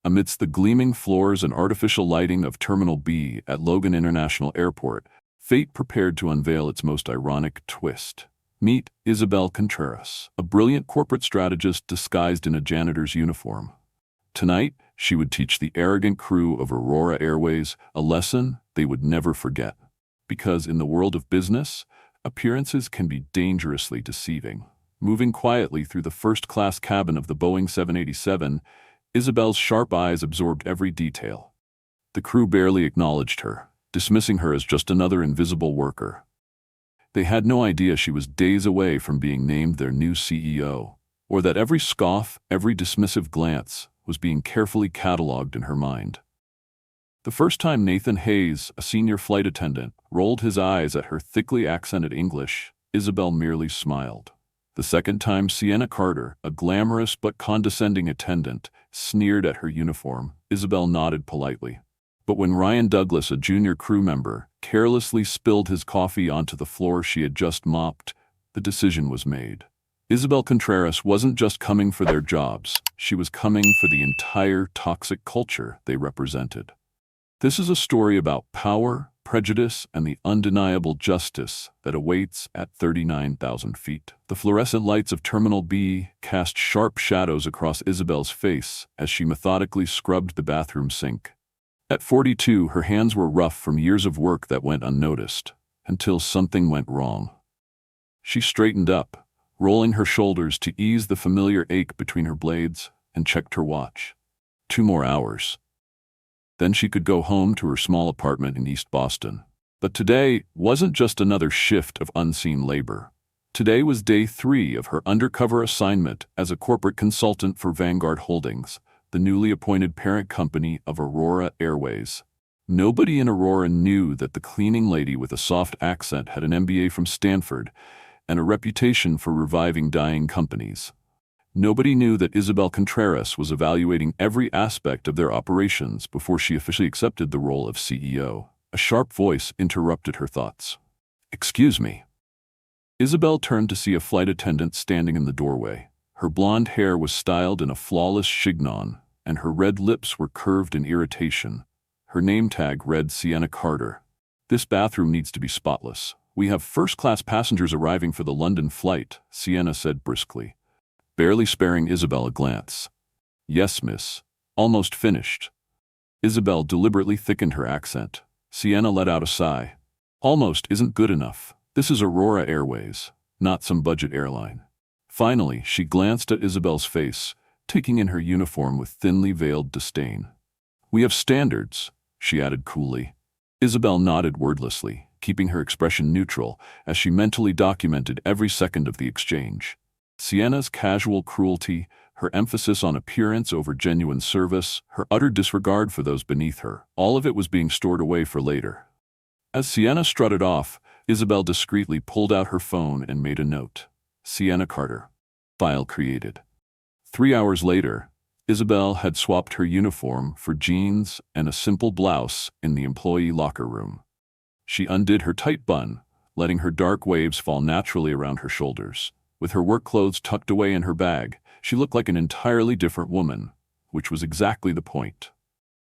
Amidst the gleaming floors and artificial lighting of Terminal B at Logan International Airport, fate prepared to unveil its most ironic twist. Meet Isabel Contreras, a brilliant corporate strategist disguised in a janitor's uniform. Tonight, she would teach the arrogant crew of Aurora Airways a lesson they would never forget. Because in the world of business, appearances can be dangerously deceiving. Moving quietly through the first-class cabin of the Boeing 787, Isabel's sharp eyes absorbed every detail. The crew barely acknowledged her, dismissing her as just another invisible worker. They had no idea she was days away from being named their new CEO, or that every scoff, every dismissive glance was being carefully catalogued in her mind. The first time Nathan Hayes, a senior flight attendant, rolled his eyes at her thickly accented English, Isabel merely smiled. The second time Sienna Carter, a glamorous but condescending attendant, sneered at her uniform, Isabel nodded politely. But when Ryan Douglas, a junior crew member, carelessly spilled his coffee onto the floor she had just mopped, the decision was made. Isabel Contreras wasn't just coming for their jobs, she was coming for the entire toxic culture they represented. This is a story about power, prejudice, and the undeniable justice that awaits at 39,000 feet. The fluorescent lights of Terminal B cast sharp shadows across Isabel's face as she methodically scrubbed the bathroom sink. At 42, her hands were rough from years of work that went unnoticed, until something went wrong. She straightened up, rolling her shoulders to ease the familiar ache between her blades, and checked her watch. 2 more hours. Then she could go home to her small apartment in East Boston. But today wasn't just another shift of unseen labor. Today was day 3 of her undercover assignment as a corporate consultant for Vanguard Holdings, the newly appointed parent company of Aurora Airways. Nobody in Aurora knew that the cleaning lady with a soft accent had an MBA from Stanford and a reputation for reviving dying companies. Nobody knew that Isabel Contreras was evaluating every aspect of their operations before she officially accepted the role of CEO. A sharp voice interrupted her thoughts. "Excuse me." Isabel turned to see a flight attendant standing in the doorway. Her blonde hair was styled in a flawless chignon, and her red lips were curved in irritation. Her name tag read Sienna Carter. "This bathroom needs to be spotless. We have first-class passengers arriving for the London flight," Sienna said briskly, barely sparing Isabel a glance. "Yes, miss. Almost finished." Isabel deliberately thickened her accent. Sienna let out a sigh. "Almost isn't good enough. This is Aurora Airways, not some budget airline." Finally, she glanced at Isabel's face, taking in her uniform with thinly veiled disdain. "We have standards," she added coolly. Isabel nodded wordlessly, keeping her expression neutral as she mentally documented every second of the exchange. Sienna's casual cruelty, her emphasis on appearance over genuine service, her utter disregard for those beneath her, all of it was being stored away for later. As Sienna strutted off, Isabel discreetly pulled out her phone and made a note. Sienna Carter. File created. 3 hours later, Isabel had swapped her uniform for jeans and a simple blouse in the employee locker room. She undid her tight bun, letting her dark waves fall naturally around her shoulders. With her work clothes tucked away in her bag, she looked like an entirely different woman, which was exactly the point.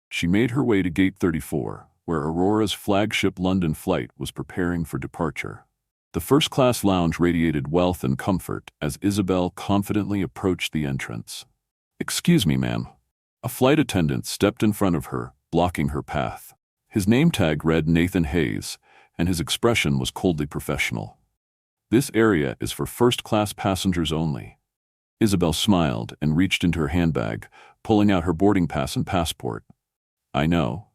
She made her way to Gate 34, where Aurora's flagship London flight was preparing for departure. The first-class lounge radiated wealth and comfort as Isabel confidently approached the entrance. "Excuse me, ma'am." A flight attendant stepped in front of her, blocking her path. His name tag read Nathan Hayes, and his expression was coldly professional. "This area is for first-class passengers only." Isabel smiled and reached into her handbag, pulling out her boarding pass and passport. "I know."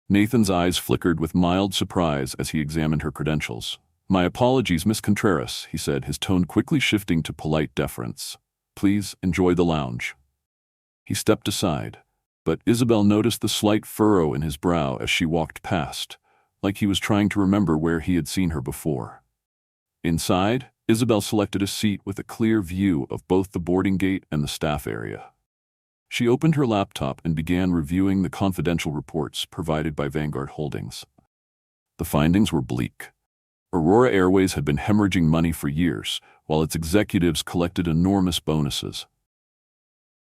Nathan's eyes flickered with mild surprise as he examined her credentials. "My apologies, Miss Contreras," he said, his tone quickly shifting to polite deference. "Please enjoy the lounge." He stepped aside, but Isabel noticed the slight furrow in his brow as she walked past, like he was trying to remember where he had seen her before. Inside, Isabel selected a seat with a clear view of both the boarding gate and the staff area. She opened her laptop and began reviewing the confidential reports provided by Vanguard Holdings. The findings were bleak. Aurora Airways had been hemorrhaging money for years, while its executives collected enormous bonuses.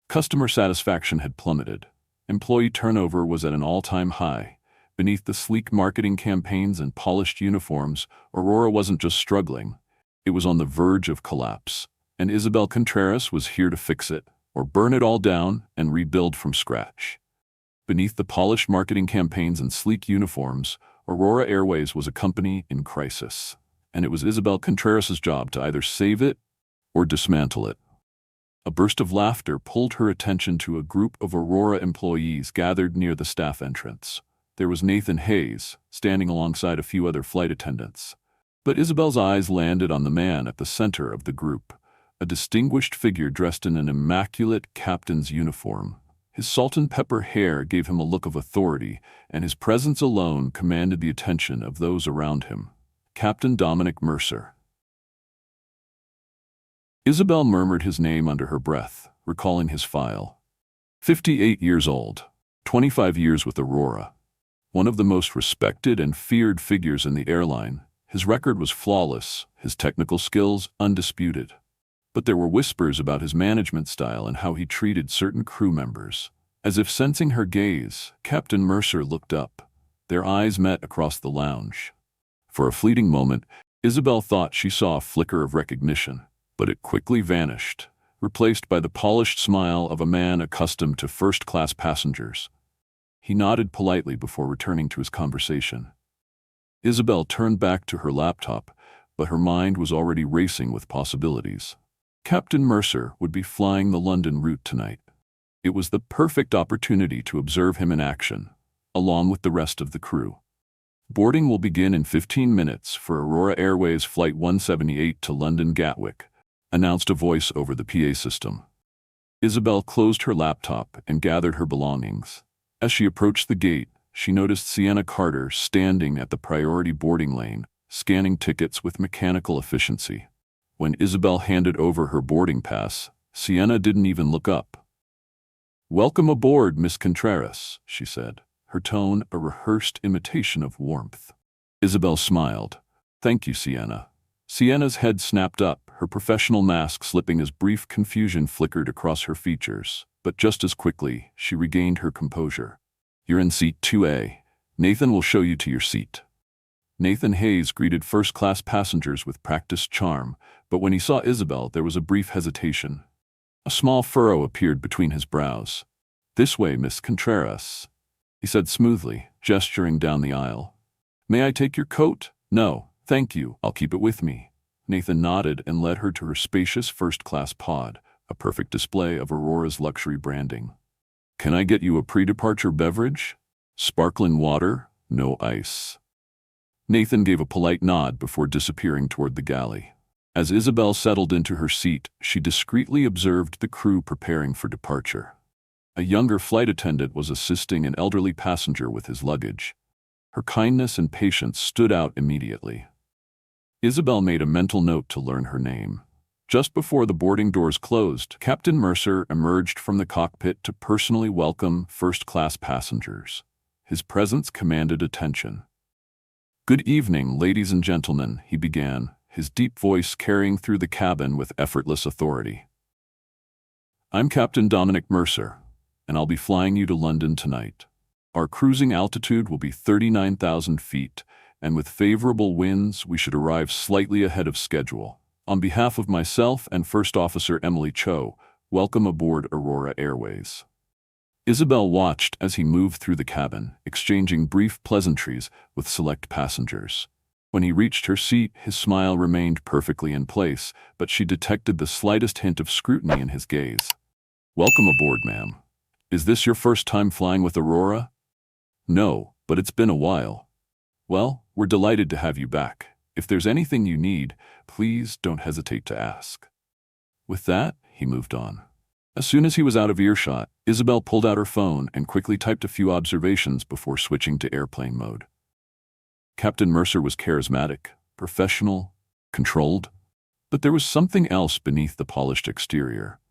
Customer satisfaction had plummeted. Employee turnover was at an all-time high. Beneath the sleek marketing campaigns and polished uniforms, Aurora wasn't just struggling. It was on the verge of collapse. And Isabel Contreras was here to fix it, or burn it all down and rebuild from scratch. Beneath the polished marketing campaigns and sleek uniforms, Aurora Airways was a company in crisis. And it was Isabel Contreras' job to either save it or dismantle it. A burst of laughter pulled her attention to a group of Aurora employees gathered near the staff entrance. There was Nathan Hayes, standing alongside a few other flight attendants. But Isabel's eyes landed on the man at the center of the group, a distinguished figure dressed in an immaculate captain's uniform. His salt-and-pepper hair gave him a look of authority, and his presence alone commanded the attention of those around him. Captain Dominic Mercer. Isabel murmured his name under her breath, recalling his file. 58 years old, 25 years with Aurora. One of the most respected and feared figures in the airline, his record was flawless, his technical skills undisputed. But there were whispers about his management style and how he treated certain crew members. As if sensing her gaze, Captain Mercer looked up. Their eyes met across the lounge. For a fleeting moment, Isabel thought she saw a flicker of recognition, but it quickly vanished, replaced by the polished smile of a man accustomed to first-class passengers. He nodded politely before returning to his conversation. Isabel turned back to her laptop, but her mind was already racing with possibilities. Captain Mercer would be flying the London route tonight. It was the perfect opportunity to observe him in action, along with the rest of the crew. Boarding will begin in 15 minutes for Aurora Airways Flight 178 to London Gatwick, announced a voice over the PA system. Isabel closed her laptop and gathered her belongings. As she approached the gate, she noticed Sienna Carter standing at the priority boarding lane, scanning tickets with mechanical efficiency. When Isabel handed over her boarding pass, Sienna didn't even look up. "Welcome aboard, Miss Contreras," she said, her tone a rehearsed imitation of warmth. Isabel smiled. "Thank you, Sienna." Sienna's head snapped up, her professional mask slipping as brief confusion flickered across her features. But just as quickly, she regained her composure. "You're in seat 2A. Nathan will show you to your seat." Nathan Hayes greeted first-class passengers with practiced charm, but when he saw Isabel, there was a brief hesitation. A small furrow appeared between his brows. "This way, Miss Contreras," he said smoothly, gesturing down the aisle. "May I take your coat?" "No, thank you, I'll keep it with me." Nathan nodded and led her to her spacious first-class pod, a perfect display of Aurora's luxury branding. "Can I get you a pre-departure beverage? Sparkling water, no ice." Nathan gave a polite nod before disappearing toward the galley. As Isabel settled into her seat, she discreetly observed the crew preparing for departure. A younger flight attendant was assisting an elderly passenger with his luggage. Her kindness and patience stood out immediately. Isabel made a mental note to learn her name. Just before the boarding doors closed, Captain Mercer emerged from the cockpit to personally welcome first-class passengers. His presence commanded attention. "Good evening, ladies and gentlemen," he began, his deep voice carrying through the cabin with effortless authority. "I'm Captain Dominic Mercer, and I'll be flying you to London tonight. Our cruising altitude will be 39,000 feet, and with favorable winds, we should arrive slightly ahead of schedule. On behalf of myself and First Officer Emily Cho, welcome aboard Aurora Airways." Isabel watched as he moved through the cabin, exchanging brief pleasantries with select passengers. When he reached her seat, his smile remained perfectly in place, but she detected the slightest hint of scrutiny in his gaze. "Welcome aboard, ma'am. Is this your first time flying with Aurora?" "No, but it's been a while." "Well, we're delighted to have you back. If there's anything you need, please don't hesitate to ask." With that, he moved on. As soon as he was out of earshot, Isabel pulled out her phone and quickly typed a few observations before switching to airplane mode. Captain Mercer was charismatic, professional, controlled, but there was something else beneath the polished exterior.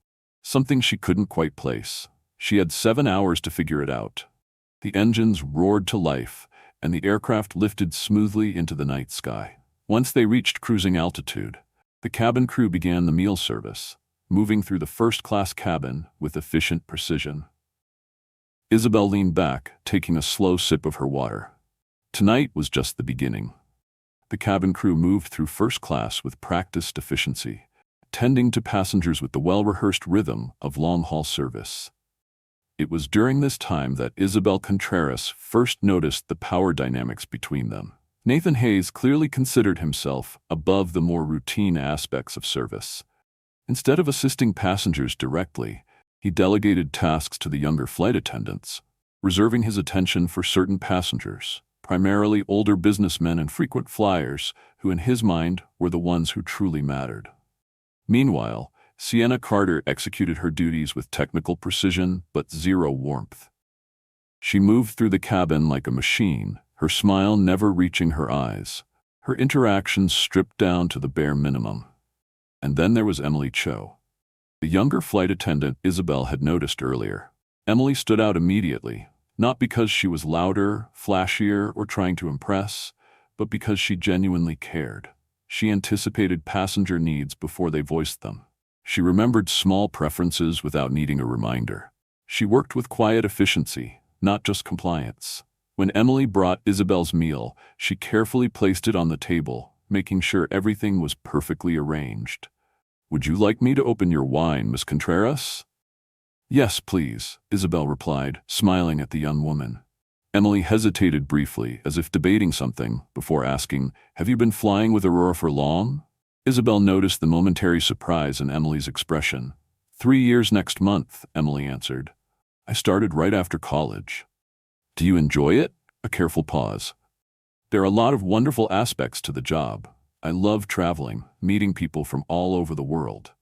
Something she couldn't quite place. She had 7 hours to figure it out. The engines roared to life, and the aircraft lifted smoothly into the night sky. Once they reached cruising altitude, the cabin crew began the meal service, moving through the first-class cabin with efficient precision. Isabel leaned back, taking a slow sip of her water. Tonight was just the beginning. The cabin crew moved through first class with practiced efficiency, tending to passengers with the well-rehearsed rhythm of long-haul service. It was during this time that Isabel Contreras first noticed the power dynamics between them. Nathan Hayes clearly considered himself above the more routine aspects of service. Instead of assisting passengers directly, he delegated tasks to the younger flight attendants, reserving his attention for certain passengers, primarily older businessmen and frequent flyers, who in his mind were the ones who truly mattered. Meanwhile, Sienna Carter executed her duties with technical precision but zero warmth. She moved through the cabin like a machine, her smile never reaching her eyes, her interactions stripped down to the bare minimum. And then there was Emily Cho, the younger flight attendant Isabel had noticed earlier. Emily stood out immediately, not because she was louder, flashier, or trying to impress, but because she genuinely cared. She anticipated passenger needs before they voiced them. She remembered small preferences without needing a reminder. She worked with quiet efficiency, not just compliance. When Emily brought Isabel's meal, she carefully placed it on the table, making sure everything was perfectly arranged. "Would you like me to open your wine, Miss Contreras?" "Yes, please," Isabel replied, smiling at the young woman. Emily hesitated briefly, as if debating something, before asking, "Have you been flying with Aurora for long?" Isabel noticed the momentary surprise in Emily's expression. 3 years next month," Emily answered. "I started right after college." "Do you enjoy it?" A careful pause. "There are a lot of wonderful aspects to the job. I love traveling, meeting people from all over the world."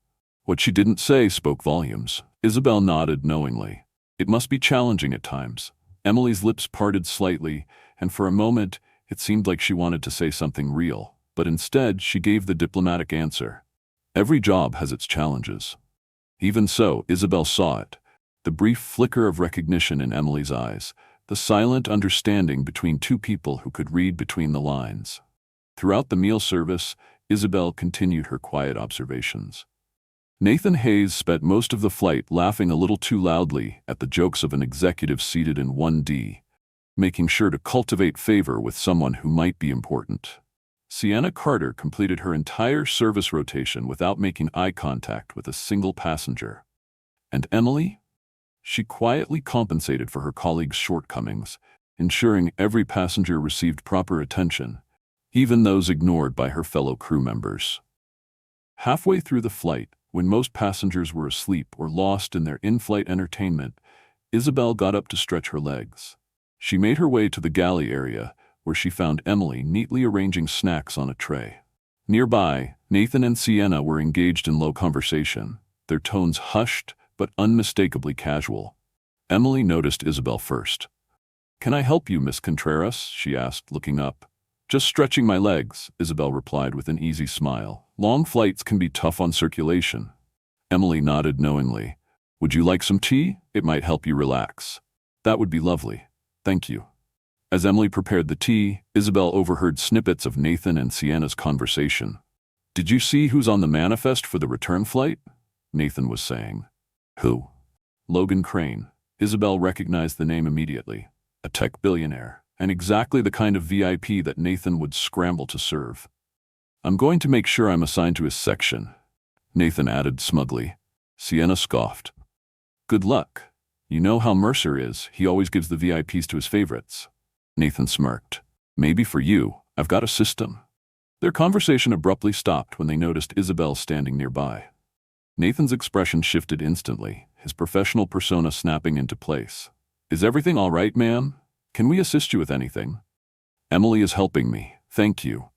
What she didn't say spoke volumes. Isabel nodded knowingly. It must be challenging at times. Emily's lips parted slightly, and for a moment, it seemed like she wanted to say something real. But instead, she gave the diplomatic answer. "Every job has its challenges." Even so, Isabel saw it. The brief flicker of recognition in Emily's eyes, the silent understanding between two people who could read between the lines. Throughout the meal service, Isabel continued her quiet observations. Nathan Hayes spent most of the flight laughing a little too loudly at the jokes of an executive seated in 1D, making sure to cultivate favor with someone who might be important. Sienna Carter completed her entire service rotation without making eye contact with a single passenger. And Emily? She quietly compensated for her colleagues' shortcomings, ensuring every passenger received proper attention, even those ignored by her fellow crew members. Halfway through the flight, when most passengers were asleep or lost in their in-flight entertainment, Isabel got up to stretch her legs. She made her way to the galley area, where she found Emily neatly arranging snacks on a tray. Nearby, Nathan and Sienna were engaged in low conversation, their tones hushed but unmistakably casual. Emily noticed Isabel first. "Can I help you, Miss Contreras?" she asked, looking up. "Just stretching my legs," Isabel replied with an easy smile. "Long flights can be tough on circulation." Emily nodded knowingly. "Would you like some tea? It might help you relax." "That would be lovely. Thank you." As Emily prepared the tea, Isabel overheard snippets of Nathan and Sienna's conversation. "Did you see who's on the manifest for the return flight?" Nathan was saying. "Who?" "Logan Crane." Isabel recognized the name immediately. A tech billionaire, and exactly the kind of VIP that Nathan would scramble to serve. "I'm going to make sure I'm assigned to his section," Nathan added smugly. Sienna scoffed. "Good luck. You know how Mercer is, he always gives the VIPs to his favorites." Nathan smirked. "Maybe for you, I've got a system." Their conversation abruptly stopped when they noticed Isabel standing nearby. Nathan's expression shifted instantly, his professional persona snapping into place. "Is everything all right, ma'am? Can we assist you with anything?" "Emily is helping me, thank you."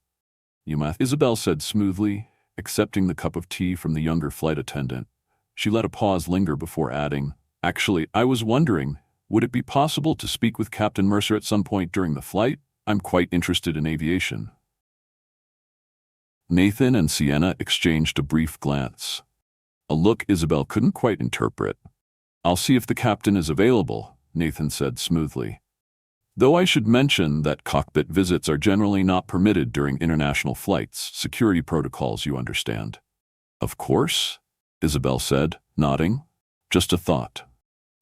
Isabel said smoothly, accepting the cup of tea from the younger flight attendant. She let a pause linger before adding, "Actually, I was wondering, would it be possible to speak with Captain Mercer at some point during the flight? I'm quite interested in aviation." Nathan and Sienna exchanged a brief glance. A look Isabel couldn't quite interpret. "I'll see if the captain is available," Nathan said smoothly. "Though I should mention that cockpit visits are generally not permitted during international flights, security protocols, you understand." "Of course," Isabel said, nodding. "Just a thought."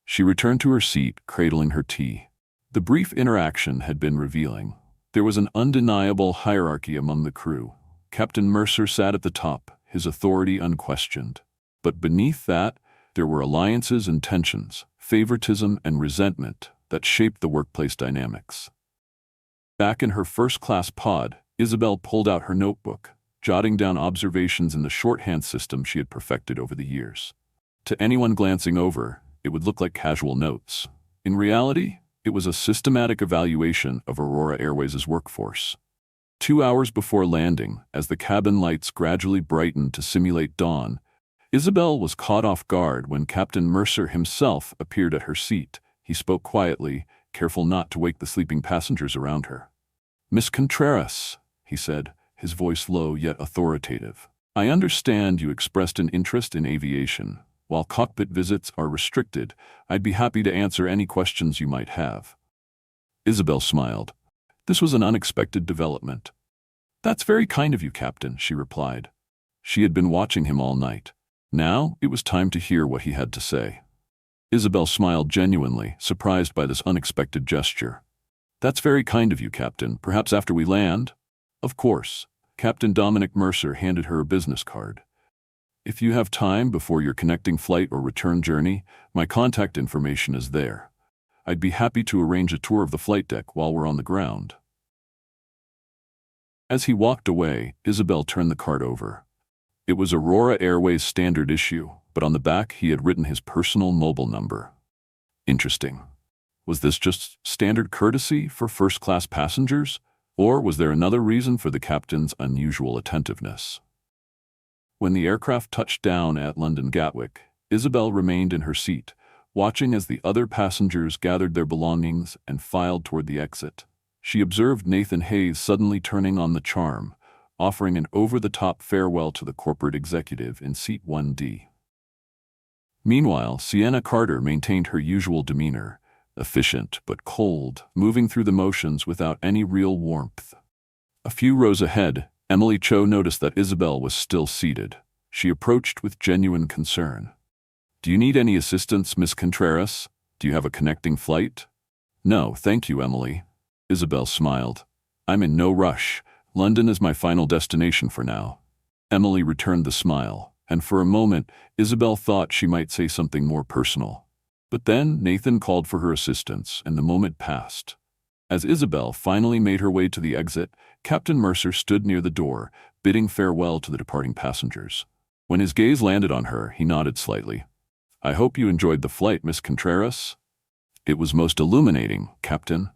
She returned to her seat, cradling her tea. The brief interaction had been revealing. There was an undeniable hierarchy among the crew. Captain Mercer sat at the top, his authority unquestioned. But beneath that, there were alliances and tensions, favoritism and resentment that shaped the workplace dynamics. Back in her first-class pod, Isabel pulled out her notebook, jotting down observations in the shorthand system she had perfected over the years. To anyone glancing over, it would look like casual notes. In reality, it was a systematic evaluation of Aurora Airways' workforce. 2 hours before landing, as the cabin lights gradually brightened to simulate dawn, Isabel was caught off guard when Captain Mercer himself appeared at her seat. He spoke quietly, careful not to wake the sleeping passengers around her. "Miss Contreras," he said, his voice low yet authoritative. "I understand you expressed an interest in aviation. While cockpit visits are restricted, I'd be happy to answer any questions you might have." Isabel smiled. This was an unexpected development. "That's very kind of you, Captain," she replied. She had been watching him all night. Now it was time to hear what he had to say. Isabel smiled genuinely, surprised by this unexpected gesture. "That's very kind of you, Captain. Perhaps after we land?" "Of course." Captain Dominic Mercer handed her a business card. "If you have time before your connecting flight or return journey, my contact information is there. I'd be happy to arrange a tour of the flight deck while we're on the ground." As he walked away, Isabel turned the card over. It was Aurora Airways' standard issue, but on the back he had written his personal mobile number. Interesting. Was this just standard courtesy for first-class passengers, or was there another reason for the captain's unusual attentiveness? When the aircraft touched down at London Gatwick, Isabel remained in her seat, watching as the other passengers gathered their belongings and filed toward the exit. She observed Nathan Hayes suddenly turning on the charm, offering an over-the-top farewell to the corporate executive in seat 1D. Meanwhile, Sienna Carter maintained her usual demeanor, efficient but cold, moving through the motions without any real warmth. A few rows ahead, Emily Cho noticed that Isabel was still seated. She approached with genuine concern. "Do you need any assistance, Miss Contreras? Do you have a connecting flight?" "No, thank you, Emily." Isabel smiled. "I'm in no rush. London is my final destination for now." Emily returned the smile, and for a moment, Isabel thought she might say something more personal. But then Nathan called for her assistance, and the moment passed. As Isabel finally made her way to the exit, Captain Mercer stood near the door, bidding farewell to the departing passengers. When his gaze landed on her, he nodded slightly. "I hope you enjoyed the flight, Miss Contreras." "It was most illuminating, Captain."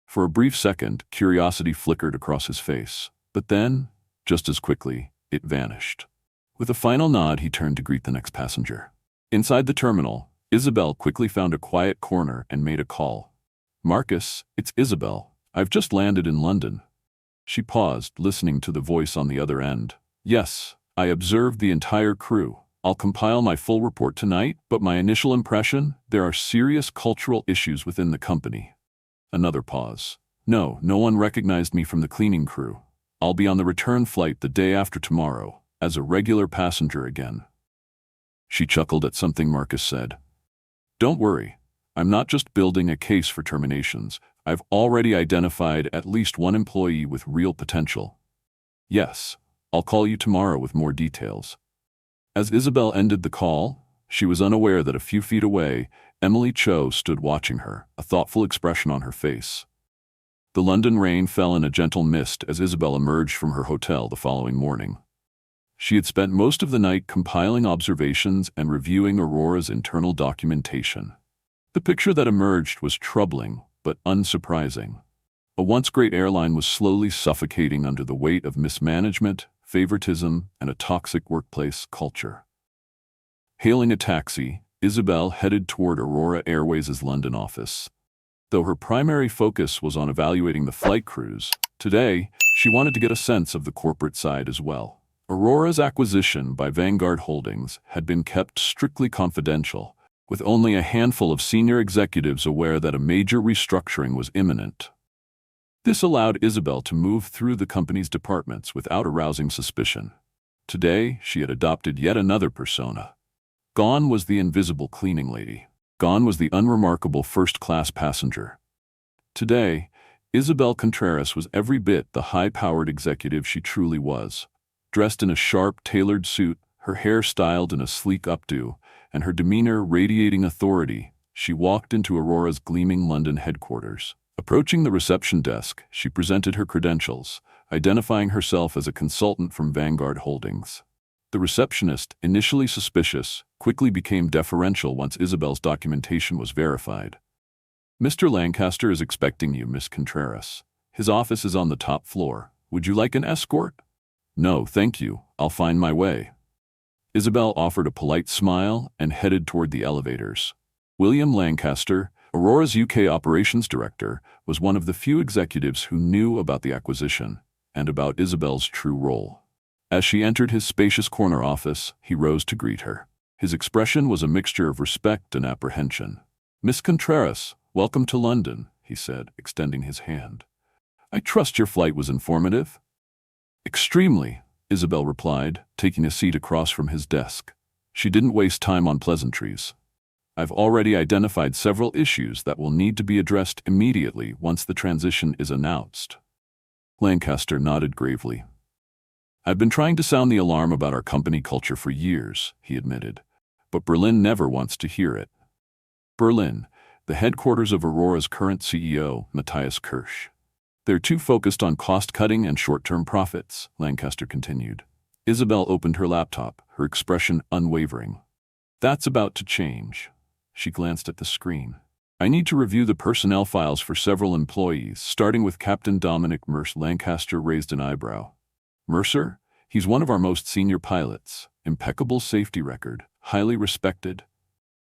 For a brief second, curiosity flickered across his face, but then, just as quickly, it vanished. With a final nod, he turned to greet the next passenger. Inside the terminal, Isabel quickly found a quiet corner and made a call. "Marcus, it's Isabel. I've just landed in London." She paused, listening to the voice on the other end. "Yes, I observed the entire crew. I'll compile my full report tonight, but my initial impression, there are serious cultural issues within the company." Another pause. No one recognized me from the cleaning crew. I'll be on the return flight the day after tomorrow, as a regular passenger again." She chuckled at something Marcus said. "Don't worry. I'm not just building a case for terminations. I've already identified at least one employee with real potential. Yes, I'll call you tomorrow with more details." As Isabel ended the call, she was unaware that a few feet away, Emily Cho stood watching her, a thoughtful expression on her face. The London rain fell in a gentle mist as Isabel emerged from her hotel the following morning. She had spent most of the night compiling observations and reviewing Aurora's internal documentation. The picture that emerged was troubling, but unsurprising. A once great airline was slowly suffocating under the weight of mismanagement, favoritism, and a toxic workplace culture. Hailing a taxi, Isabel headed toward Aurora Airways' London office. Though her primary focus was on evaluating the flight crews, today she wanted to get a sense of the corporate side as well. Aurora's acquisition by Vanguard Holdings had been kept strictly confidential, with only a handful of senior executives aware that a major restructuring was imminent. This allowed Isabel to move through the company's departments without arousing suspicion. Today, she had adopted yet another persona. Gone was the invisible cleaning lady. Gone was the unremarkable first-class passenger. Today, Isabel Contreras was every bit the high-powered executive she truly was. Dressed in a sharp, tailored suit, her hair styled in a sleek updo, and her demeanor radiating authority, she walked into Aurora's gleaming London headquarters. Approaching the reception desk, she presented her credentials, identifying herself as a consultant from Vanguard Holdings. The receptionist, initially suspicious, quickly became deferential once Isabel's documentation was verified. "Mr. Lancaster is expecting you, Miss Contreras. His office is on the top floor. Would you like an escort?" "No, thank you. I'll find my way." Isabel offered a polite smile and headed toward the elevators. William Lancaster, Aurora's UK operations director, was one of the few executives who knew about the acquisition and about Isabel's true role. As she entered his spacious corner office, he rose to greet her. His expression was a mixture of respect and apprehension. "Miss Contreras, welcome to London," he said, extending his hand. "I trust your flight was informative?" "Extremely," Isabel replied, taking a seat across from his desk. She didn't waste time on pleasantries. "I've already identified several issues that will need to be addressed immediately once the transition is announced." Lancaster nodded gravely. "I've been trying to sound the alarm about our company culture for years," he admitted, "but Berlin never wants to hear it." Berlin, the headquarters of Aurora's current CEO, Matthias Kirsch. "They're too focused on cost-cutting and short-term profits," Lancaster continued. Isabel opened her laptop, her expression unwavering. "That's about to change." She glanced at the screen. "I need to review the personnel files for several employees, starting with Captain Dominic Mercer." Lancaster raised an eyebrow. "Mercer? He's one of our most senior pilots. Impeccable safety record, highly respected."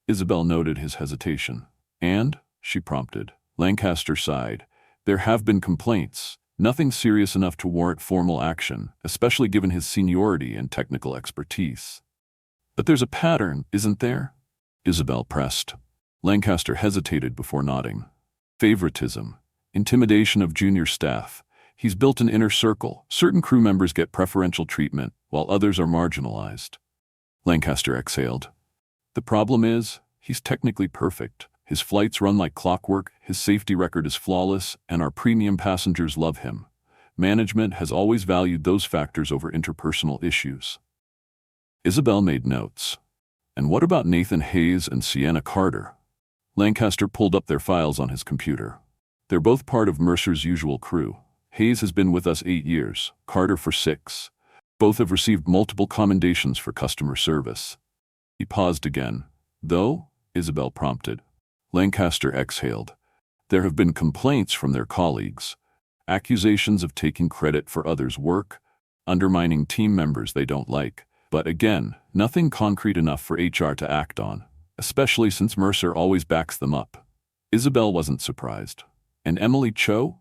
Isabel noted his hesitation. "And?" she prompted. Lancaster sighed. "There have been complaints, nothing serious enough to warrant formal action, especially given his seniority and technical expertise." "But there's a pattern, isn't there?" Isabel pressed. Lancaster hesitated before nodding. "Favoritism, intimidation of junior staff. He's built an inner circle. Certain crew members get preferential treatment, while others are marginalized." Lancaster exhaled. "The problem is, he's technically perfect. His flights run like clockwork, his safety record is flawless, and our premium passengers love him. Management has always valued those factors over interpersonal issues." Isabel made notes. "And what about Nathan Hayes and Sienna Carter?" Lancaster pulled up their files on his computer. "They're both part of Mercer's usual crew. Hayes has been with us 8 years, Carter for 6. Both have received multiple commendations for customer service." He paused again. "Though?" Isabel prompted. Lancaster exhaled. "There have been complaints from their colleagues. Accusations of taking credit for others' work, undermining team members they don't like. But again, nothing concrete enough for HR to act on, especially since Mercer always backs them up." Isabel wasn't surprised. "And Emily Cho?"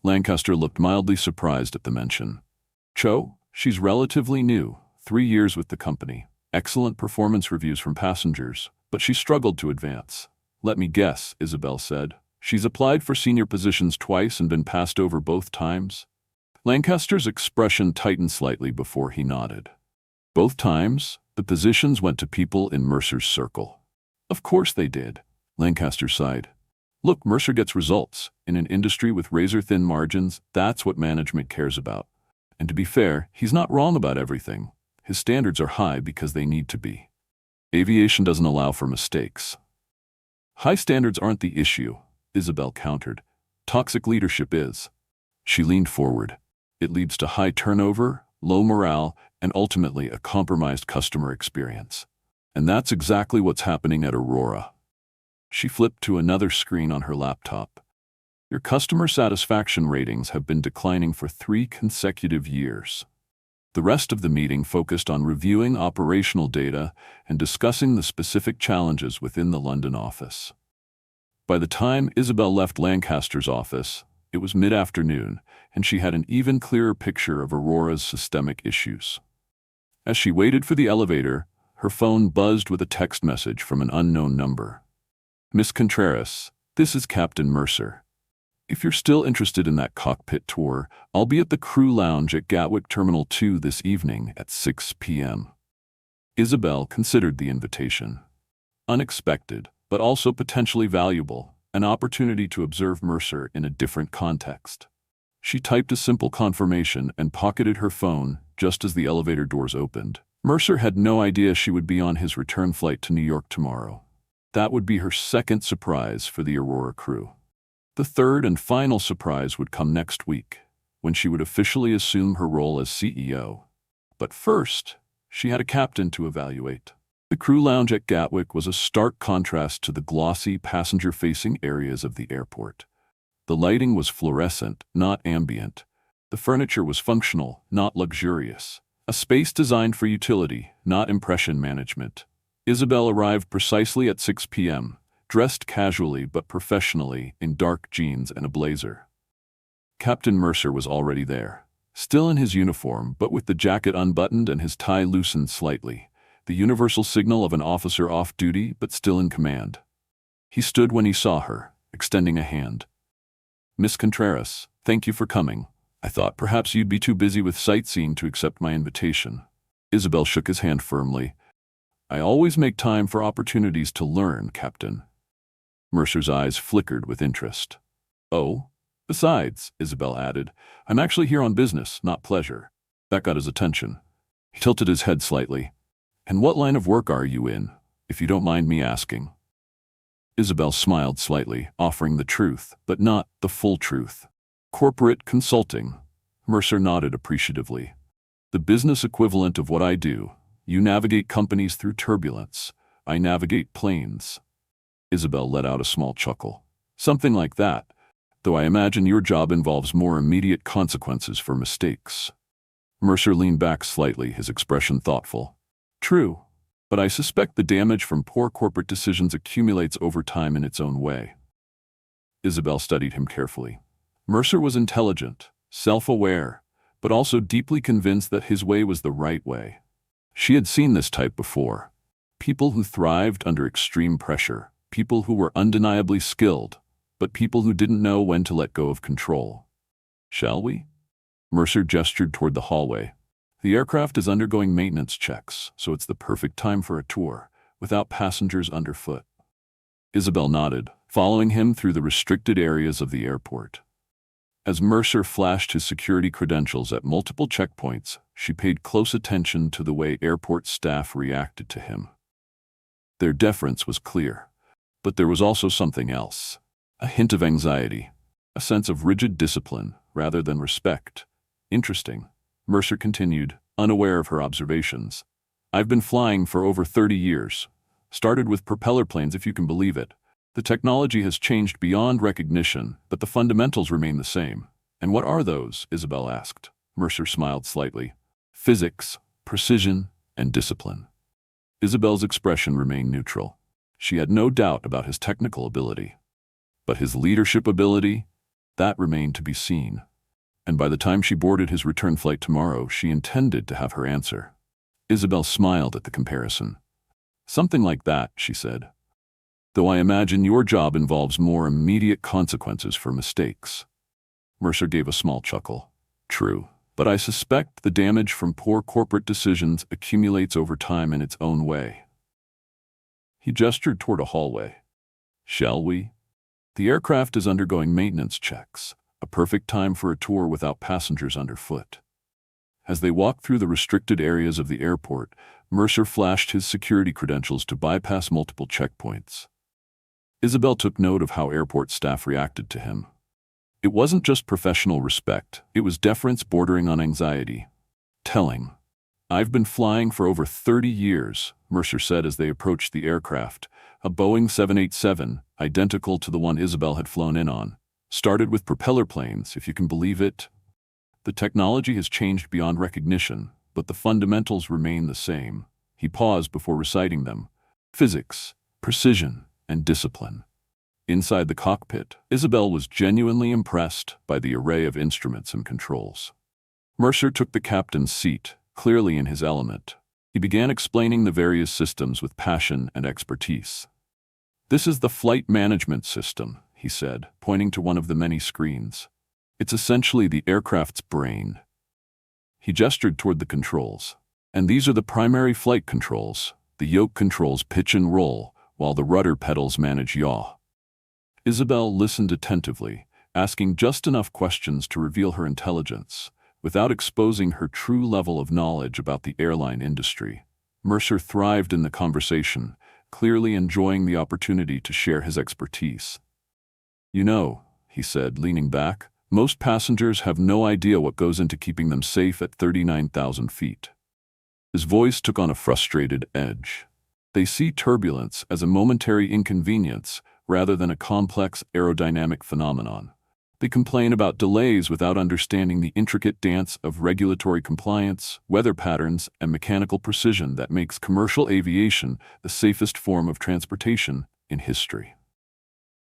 Lancaster looked mildly surprised at the mention. "Cho? She's relatively new, 3 years with the company. Excellent performance reviews from passengers, but she struggled to advance." "Let me guess," Isabel said. "She's applied for senior positions twice and been passed over both times?" Lancaster's expression tightened slightly before he nodded. "Both times, the positions went to people in Mercer's circle." "Of course they did," Lancaster sighed. "Look, Mercer gets results. In an industry with razor-thin margins, that's what management cares about. And to be fair, he's not wrong about everything. His standards are high because they need to be. Aviation doesn't allow for mistakes." "High standards aren't the issue," Isabel countered. "Toxic leadership is." She leaned forward. "It leads to high turnover, low morale, and ultimately a compromised customer experience. And that's exactly what's happening at Aurora." She flipped to another screen on her laptop. "Your customer satisfaction ratings have been declining for 3 consecutive years." The rest of the meeting focused on reviewing operational data and discussing the specific challenges within the London office. By the time Isabel left Lancaster's office, it was mid-afternoon, and she had an even clearer picture of Aurora's systemic issues. As she waited for the elevator, her phone buzzed with a text message from an unknown number. "Miss Contreras, this is Captain Mercer. If you're still interested in that cockpit tour, I'll be at the crew lounge at Gatwick Terminal 2 this evening at 6 p.m. Isabel considered the invitation. Unexpected, but also potentially valuable, an opportunity to observe Mercer in a different context. She typed a simple confirmation and pocketed her phone just as the elevator doors opened. Mercer had no idea she would be on his return flight to New York tomorrow. That would be her second surprise for the Aurora crew. The third and final surprise would come next week, when she would officially assume her role as CEO. But first, she had a captain to evaluate. The crew lounge at Gatwick was a stark contrast to the glossy, passenger-facing areas of the airport. The lighting was fluorescent, not ambient. The furniture was functional, not luxurious. A space designed for utility, not impression management. Isabel arrived precisely at 6 p.m., dressed casually but professionally in dark jeans and a blazer. Captain Mercer was already there, still in his uniform but with the jacket unbuttoned and his tie loosened slightly, the universal signal of an officer off duty but still in command. He stood when he saw her, extending a hand. "Miss Contreras, thank you for coming. I thought perhaps you'd be too busy with sightseeing to accept my invitation." Isabel shook his hand firmly. "I always make time for opportunities to learn, Captain." Mercer's eyes flickered with interest. "Oh? Besides," Isabel added, "I'm actually here on business, not pleasure." That got his attention. He tilted his head slightly. "And what line of work are you in, if you don't mind me asking?" Isabel smiled slightly, offering the truth, but not the full truth. "Corporate consulting." Mercer nodded appreciatively. "The business equivalent of what I do. You navigate companies through turbulence. I navigate planes." Isabel let out a small chuckle. "Something like that, though I imagine your job involves more immediate consequences for mistakes." Mercer leaned back slightly, his expression thoughtful. "True, but I suspect the damage from poor corporate decisions accumulates over time in its own way." Isabel studied him carefully. Mercer was intelligent, self-aware, but also deeply convinced that his way was the right way. She had seen this type before. People who thrived under extreme pressure, people who were undeniably skilled, but people who didn't know when to let go of control. "Shall we?" Mercer gestured toward the hallway. "The aircraft is undergoing maintenance checks, so it's the perfect time for a tour, without passengers underfoot." Isabel nodded, following him through the restricted areas of the airport. As Mercer flashed his security credentials at multiple checkpoints, she paid close attention to the way airport staff reacted to him. Their deference was clear, but there was also something else. A hint of anxiety, a sense of rigid discipline rather than respect. "Interesting," Mercer continued, unaware of her observations. "I've been flying for over 30 years. Started with propeller planes, if you can believe it. The technology has changed beyond recognition, but the fundamentals remain the same." "And what are those?" Isabel asked. Mercer smiled slightly. "Physics, precision, and discipline." Isabel's expression remained neutral. She had no doubt about his technical ability. But his leadership ability? That remained to be seen. And by the time she boarded his return flight tomorrow, she intended to have her answer. Isabel smiled at the comparison. "Something like that," she said. "Though I imagine your job involves more immediate consequences for mistakes." Mercer gave a small chuckle. "True, but I suspect the damage from poor corporate decisions accumulates over time in its own way." He gestured toward a hallway. "Shall we?" "The aircraft is undergoing maintenance checks, a perfect time for a tour without passengers underfoot." As they walked through the restricted areas of the airport, Mercer flashed his security credentials to bypass multiple checkpoints. Isabel took note of how airport staff reacted to him. It wasn't just professional respect, it was deference bordering on anxiety. Telling. "I've been flying for over 30 years, Mercer said as they approached the aircraft, a Boeing 787, identical to the one Isabel had flown in on. Started with propeller planes, if you can believe it. The technology has changed beyond recognition, but the fundamentals remain the same." He paused before reciting them. "Physics, precision, and discipline." Inside the cockpit, Isabel was genuinely impressed by the array of instruments and controls. Mercer took the captain's seat, clearly in his element. He began explaining the various systems with passion and expertise. "This is the flight management system," he said, pointing to one of the many screens. "It's essentially the aircraft's brain." He gestured toward the controls. "And these are the primary flight controls. The yoke controls pitch and roll, while the rudder pedals manage yaw. Isabel listened attentively, asking just enough questions to reveal her intelligence, without exposing her true level of knowledge about the airline industry. Mercer thrived in the conversation, clearly enjoying the opportunity to share his expertise. "You know," he said, leaning back, "most passengers have no idea what goes into keeping them safe at 39,000 feet. His voice took on a frustrated edge. They see turbulence as a momentary inconvenience rather than a complex aerodynamic phenomenon. They complain about delays without understanding the intricate dance of regulatory compliance, weather patterns, and mechanical precision that makes commercial aviation the safest form of transportation in history."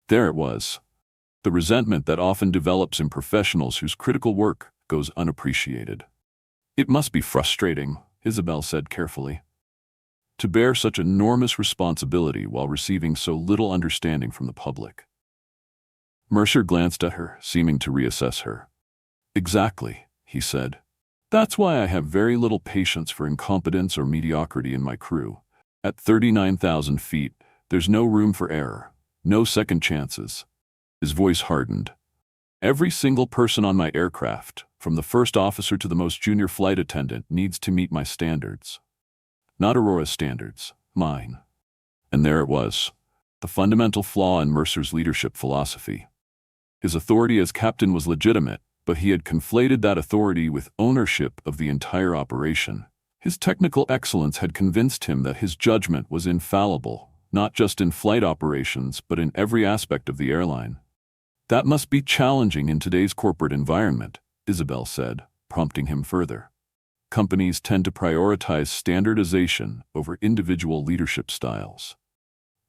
There it was. The resentment that often develops in professionals whose critical work goes unappreciated. "It must be frustrating," Isabel said carefully, "to bear such enormous responsibility while receiving so little understanding from the public." Mercer glanced at her, seeming to reassess her. "Exactly," he said. "That's why I have very little patience for incompetence or mediocrity in my crew. At 39,000 feet, there's no room for error, no second chances." His voice hardened. "Every single person on my aircraft, from the first officer to the most junior flight attendant, needs to meet my standards. Not Aurora's standards, mine." And there it was, the fundamental flaw in Mercer's leadership philosophy. His authority as captain was legitimate, but he had conflated that authority with ownership of the entire operation. His technical excellence had convinced him that his judgment was infallible, not just in flight operations, but in every aspect of the airline. "That must be challenging in today's corporate environment," Isabel said, prompting him further. "Companies tend to prioritize standardization over individual leadership styles."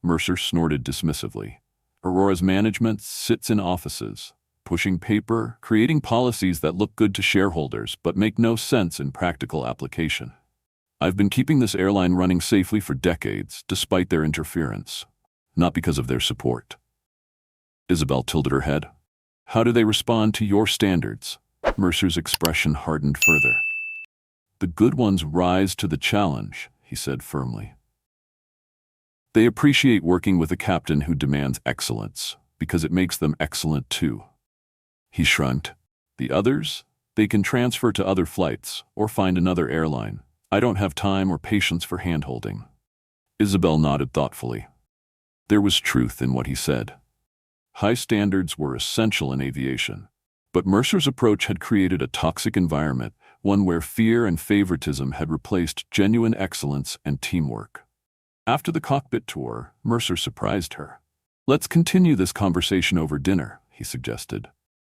Mercer snorted dismissively. "Aurora's management sits in offices, pushing paper, creating policies that look good to shareholders but make no sense in practical application. I've been keeping this airline running safely for decades, despite their interference, not because of their support." Isabel tilted her head. "How do they respond to your standards?" Mercer's expression hardened further. "The good ones rise to the challenge," he said firmly. "They appreciate working with a captain who demands excellence, because it makes them excellent too." He shrugged. "The others? They can transfer to other flights, or find another airline. I don't have time or patience for hand-holding." Isabel nodded thoughtfully. There was truth in what he said. High standards were essential in aviation. But Mercer's approach had created a toxic environment, one where fear and favoritism had replaced genuine excellence and teamwork. After the cockpit tour, Mercer surprised her. "Let's continue this conversation over dinner," he suggested.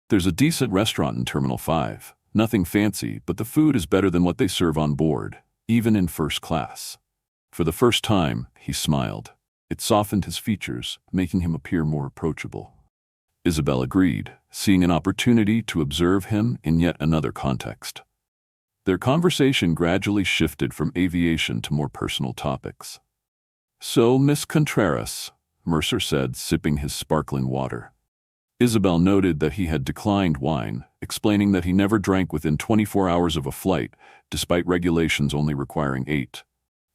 "There's a decent restaurant in Terminal 5. Nothing fancy, but the food is better than what they serve on board, even in first class." For the first time, he smiled. It softened his features, making him appear more approachable. Isabel agreed, seeing an opportunity to observe him in yet another context. Their conversation gradually shifted from aviation to more personal topics. "So, Miss Contreras," Mercer said, sipping his sparkling water. Isabel noted that he had declined wine, explaining that he never drank within 24 hours of a flight, despite regulations only requiring 8.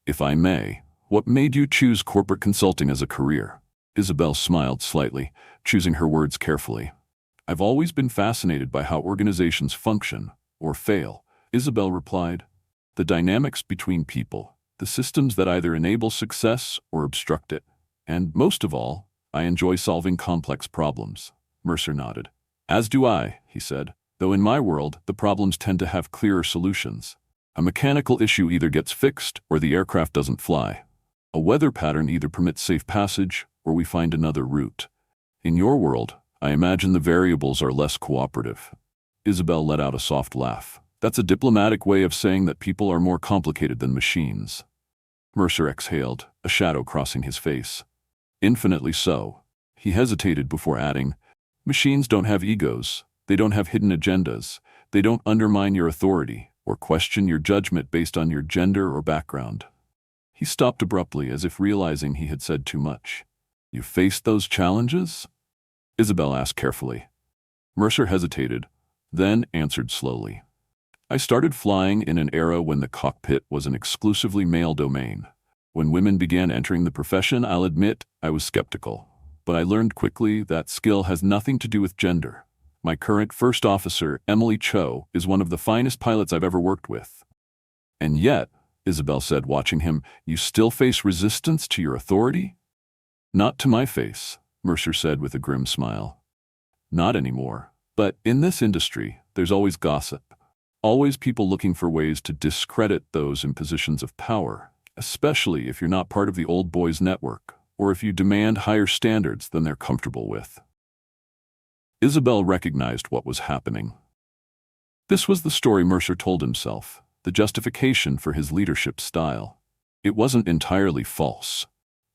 "If I may, what made you choose corporate consulting as a career?" Isabel smiled slightly, choosing her words carefully. "I've always been fascinated by how organizations function, or fail," Isabel replied. "The dynamics between people, the systems that either enable success or obstruct it. And most of all, I enjoy solving complex problems." Mercer nodded. "As do I," he said, "though in my world, the problems tend to have clearer solutions. A mechanical issue either gets fixed or the aircraft doesn't fly. A weather pattern either permits safe passage or we find another route. In your world, I imagine the variables are less cooperative." Isabel let out a soft laugh. "That's a diplomatic way of saying that people are more complicated than machines." Mercer exhaled, a shadow crossing his face. "Infinitely so." He hesitated before adding, "Machines don't have egos. They don't have hidden agendas. They don't undermine your authority or question your judgment based on your gender or background." He stopped abruptly, as if realizing he had said too much. "You faced those challenges?" Isabel asked carefully. Mercer hesitated, then answered slowly. "I started flying in an era when the cockpit was an exclusively male domain. When women began entering the profession, I'll admit I was skeptical. But I learned quickly that skill has nothing to do with gender. My current first officer, Emily Cho, is one of the finest pilots I've ever worked with. And yet, Isabel said, watching him, you still face resistance to your authority? Not to my face, Mercer said with a grim smile. Not anymore. But in this industry, there's always gossip. Always people looking for ways to discredit those in positions of power, especially if you're not part of the old boys network, or if you demand higher standards than they're comfortable with. Isabel recognized what was happening. This was the story Mercer told himself, the justification for his leadership style. It wasn't entirely false.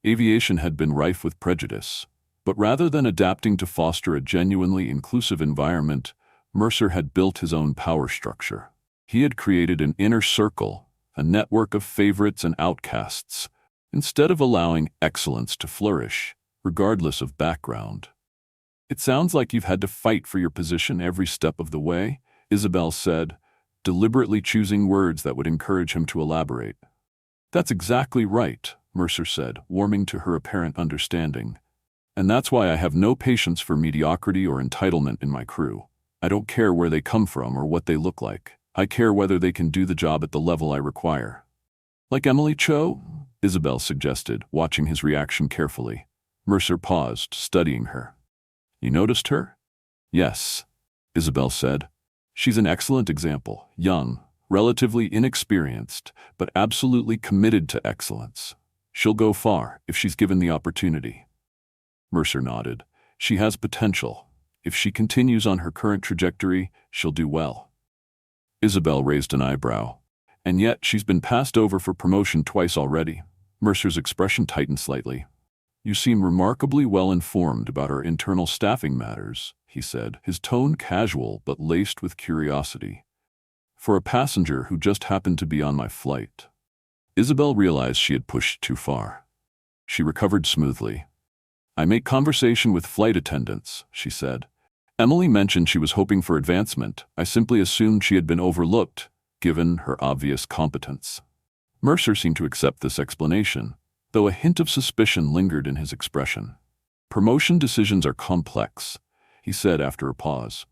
Aviation had been rife with prejudice, but rather than adapting to foster a genuinely inclusive environment, Mercer had built his own power structure. He had created an inner circle, a network of favorites and outcasts, instead of allowing excellence to flourish, regardless of background. It sounds like you've had to fight for your position every step of the way, Isabel said, deliberately choosing words that would encourage him to elaborate. That's exactly right, Mercer said, warming to her apparent understanding. And that's why I have no patience for mediocrity or entitlement in my crew. I don't care where they come from or what they look like. I care whether they can do the job at the level I require. Like Emily Cho? Isabel suggested, watching his reaction carefully. Mercer paused, studying her. You noticed her? Yes, Isabel said. She's an excellent example, young, relatively inexperienced, but absolutely committed to excellence. She'll go far if she's given the opportunity. Mercer nodded. She has potential. If she continues on her current trajectory, she'll do well. Isabel raised an eyebrow. And yet she's been passed over for promotion twice already. Mercer's expression tightened slightly. You seem remarkably well informed about our internal staffing matters, he said, his tone casual but laced with curiosity. For a passenger who just happened to be on my flight. Isabel realized she had pushed too far. She recovered smoothly. I make conversation with flight attendants, she said. Emily mentioned she was hoping for advancement. I simply assumed she had been overlooked, given her obvious competence. Mercer seemed to accept this explanation, though a hint of suspicion lingered in his expression. Promotion decisions are complex, he said after a pause.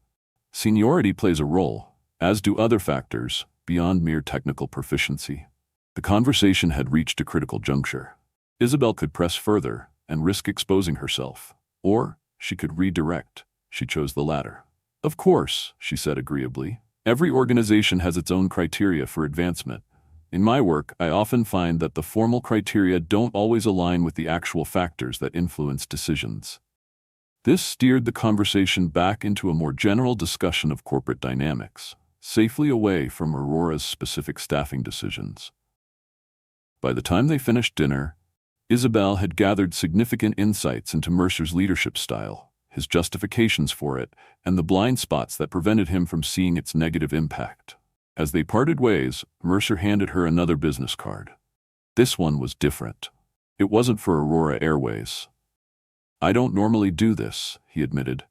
Seniority plays a role, as do other factors, beyond mere technical proficiency. The conversation had reached a critical juncture. Isabel could press further and risk exposing herself, or she could redirect. She chose the latter. Of course, she said agreeably. Every organization has its own criteria for advancement. In my work, I often find that the formal criteria don't always align with the actual factors that influence decisions. This steered the conversation back into a more general discussion of corporate dynamics, safely away from Aurora's specific staffing decisions. By the time they finished dinner, Isabel had gathered significant insights into Mercer's leadership style, his justifications for it, and the blind spots that prevented him from seeing its negative impact. As they parted ways, Mercer handed her another business card. This one was different. It wasn't for Aurora Airways. I don't normally do this, he admitted.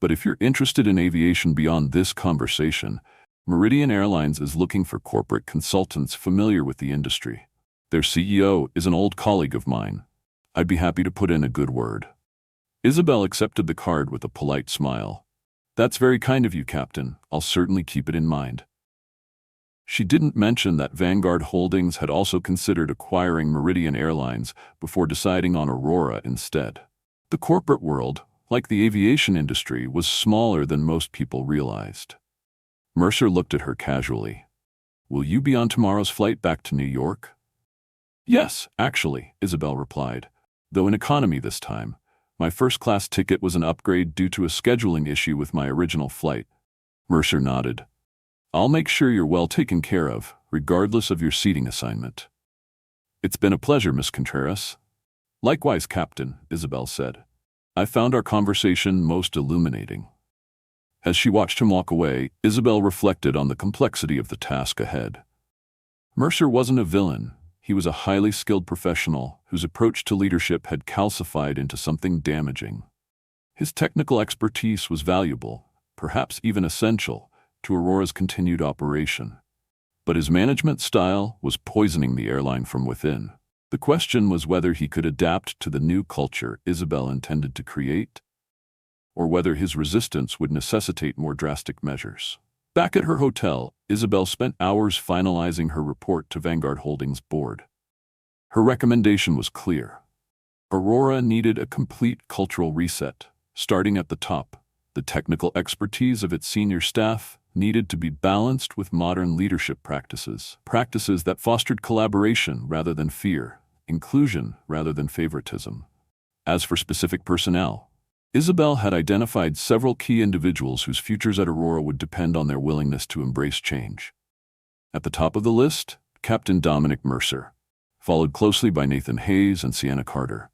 But if you're interested in aviation beyond this conversation, Meridian Airlines is looking for corporate consultants familiar with the industry. Their CEO is an old colleague of mine. I'd be happy to put in a good word. Isabel accepted the card with a polite smile. That's very kind of you, Captain. I'll certainly keep it in mind. She didn't mention that Vanguard Holdings had also considered acquiring Meridian Airlines before deciding on Aurora instead. The corporate world, like the aviation industry, was smaller than most people realized. Mercer looked at her casually. Will you be on tomorrow's flight back to New York? Yes, actually, Isabel replied, though in economy this time. My first-class ticket was an upgrade due to a scheduling issue with my original flight. Mercer nodded. I'll make sure you're well taken care of, regardless of your seating assignment. It's been a pleasure, Miss Contreras. Likewise, Captain, Isabel said. I found our conversation most illuminating. As she watched him walk away, Isabel reflected on the complexity of the task ahead. Mercer wasn't a villain. He was a highly skilled professional whose approach to leadership had calcified into something damaging. His technical expertise was valuable, perhaps even essential, to Aurora's continued operation. But his management style was poisoning the airline from within. The question was whether he could adapt to the new culture Isabel intended to create, or whether his resistance would necessitate more drastic measures. Back at her hotel, Isabel spent hours finalizing her report to Vanguard Holdings' board. Her recommendation was clear. Aurora needed a complete cultural reset, starting at the top. The technical expertise of its senior staff needed to be balanced with modern leadership practices that fostered collaboration rather than fear, inclusion rather than favoritism. As for specific personnel, Isabel had identified several key individuals whose futures at Aurora would depend on their willingness to embrace change. At the top of the list, Captain Dominic Mercer, followed closely by Nathan Hayes and Sienna Carter.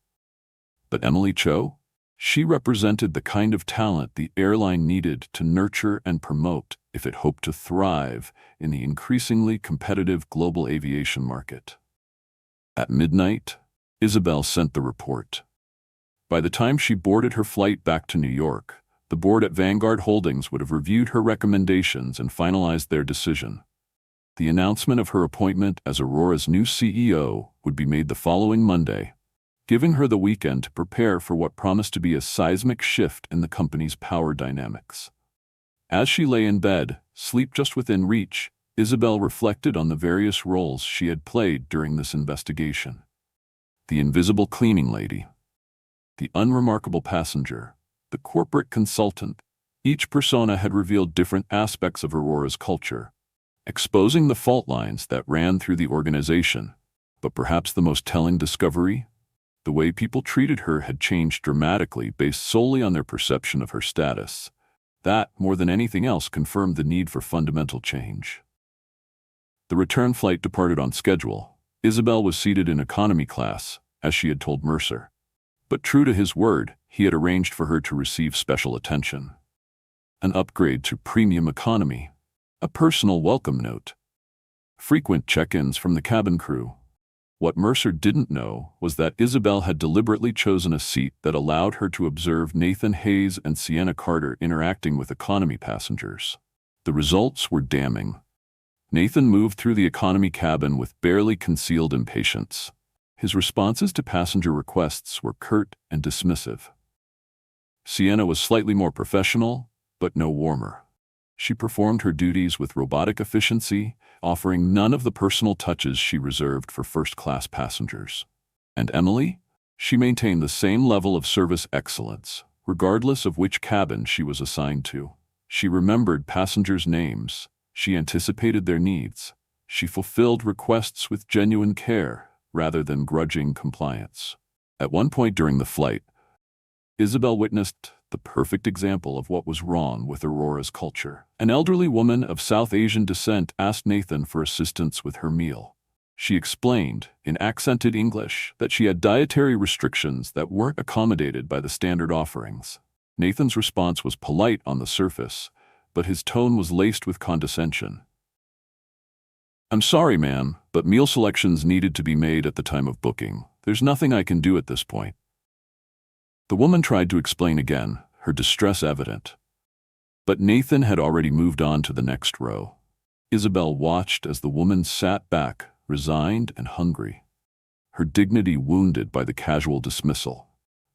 But Emily Cho? She represented the kind of talent the airline needed to nurture and promote if it hoped to thrive in the increasingly competitive global aviation market. At midnight, Isabel sent the report. By the time she boarded her flight back to New York, the board at Vanguard Holdings would have reviewed her recommendations and finalized their decision. The announcement of her appointment as Aurora's new CEO would be made the following Monday, giving her the weekend to prepare for what promised to be a seismic shift in the company's power dynamics. As she lay in bed, sleep just within reach, Isabel reflected on the various roles she had played during this investigation. The invisible cleaning lady, the unremarkable passenger, the corporate consultant. Each persona had revealed different aspects of Aurora's culture, exposing the fault lines that ran through the organization. But perhaps the most telling discovery? The way people treated her had changed dramatically based solely on their perception of her status. That, more than anything else, confirmed the need for fundamental change. The return flight departed on schedule. Isabel was seated in economy class, as she had told Mercer. But true to his word, he had arranged for her to receive special attention. An upgrade to premium economy, a personal welcome note, frequent check-ins from the cabin crew. What Mercer didn't know was that Isabel had deliberately chosen a seat that allowed her to observe Nathan Hayes and Sienna Carter interacting with economy passengers. The results were damning. Nathan moved through the economy cabin with barely concealed impatience. His responses to passenger requests were curt and dismissive. Sienna was slightly more professional, but no warmer. She performed her duties with robotic efficiency, offering none of the personal touches she reserved for first-class passengers. And Emily? She maintained the same level of service excellence, regardless of which cabin she was assigned to. She remembered passengers' names. She anticipated their needs. She fulfilled requests with genuine care, rather than grudging compliance. At one point during the flight, Isabel witnessed the perfect example of what was wrong with Aurora's culture. An elderly woman of South Asian descent asked Nathan for assistance with her meal. She explained, in accented English, that she had dietary restrictions that weren't accommodated by the standard offerings. Nathan's response was polite on the surface, but his tone was laced with condescension. "I'm sorry, ma'am, but meal selections needed to be made at the time of booking. There's nothing I can do at this point." The woman tried to explain again, her distress evident. But Nathan had already moved on to the next row. Isabel watched as the woman sat back, resigned and hungry, her dignity wounded by the casual dismissal.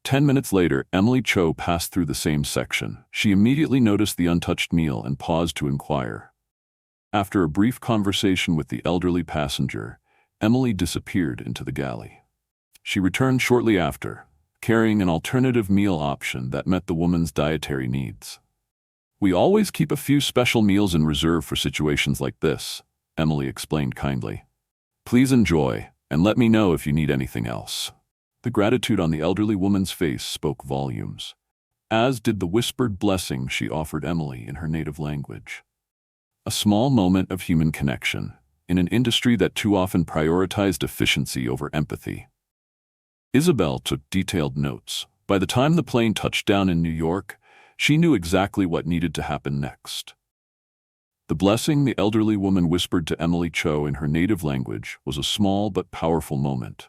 10 minutes later, Emily Cho passed through the same section. She immediately noticed the untouched meal and paused to inquire. After a brief conversation with the elderly passenger, Emily disappeared into the galley. She returned shortly after, carrying an alternative meal option that met the woman's dietary needs. "We always keep a few special meals in reserve for situations like this," Emily explained kindly. "Please enjoy, and let me know if you need anything else." The gratitude on the elderly woman's face spoke volumes, as did the whispered blessing she offered Emily in her native language. A small moment of human connection, in an industry that too often prioritized efficiency over empathy. Isabel took detailed notes. By the time the plane touched down in New York, she knew exactly what needed to happen next. The blessing the elderly woman whispered to Emily Cho in her native language was a small but powerful moment.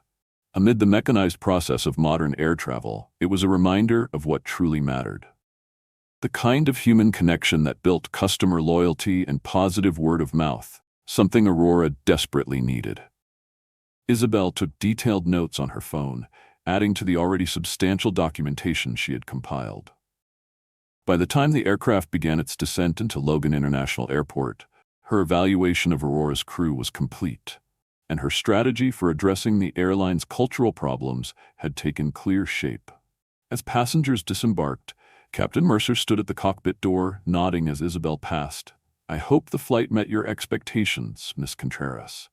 Amid the mechanized process of modern air travel, it was a reminder of what truly mattered. The kind of human connection that built customer loyalty and positive word of mouth, something Aurora desperately needed. Isabel took detailed notes on her phone, adding to the already substantial documentation she had compiled. By the time the aircraft began its descent into Logan International Airport, her evaluation of Aurora's crew was complete, and her strategy for addressing the airline's cultural problems had taken clear shape. As passengers disembarked, Captain Mercer stood at the cockpit door, nodding as Isabel passed. "I hope the flight met your expectations, Miss Contreras."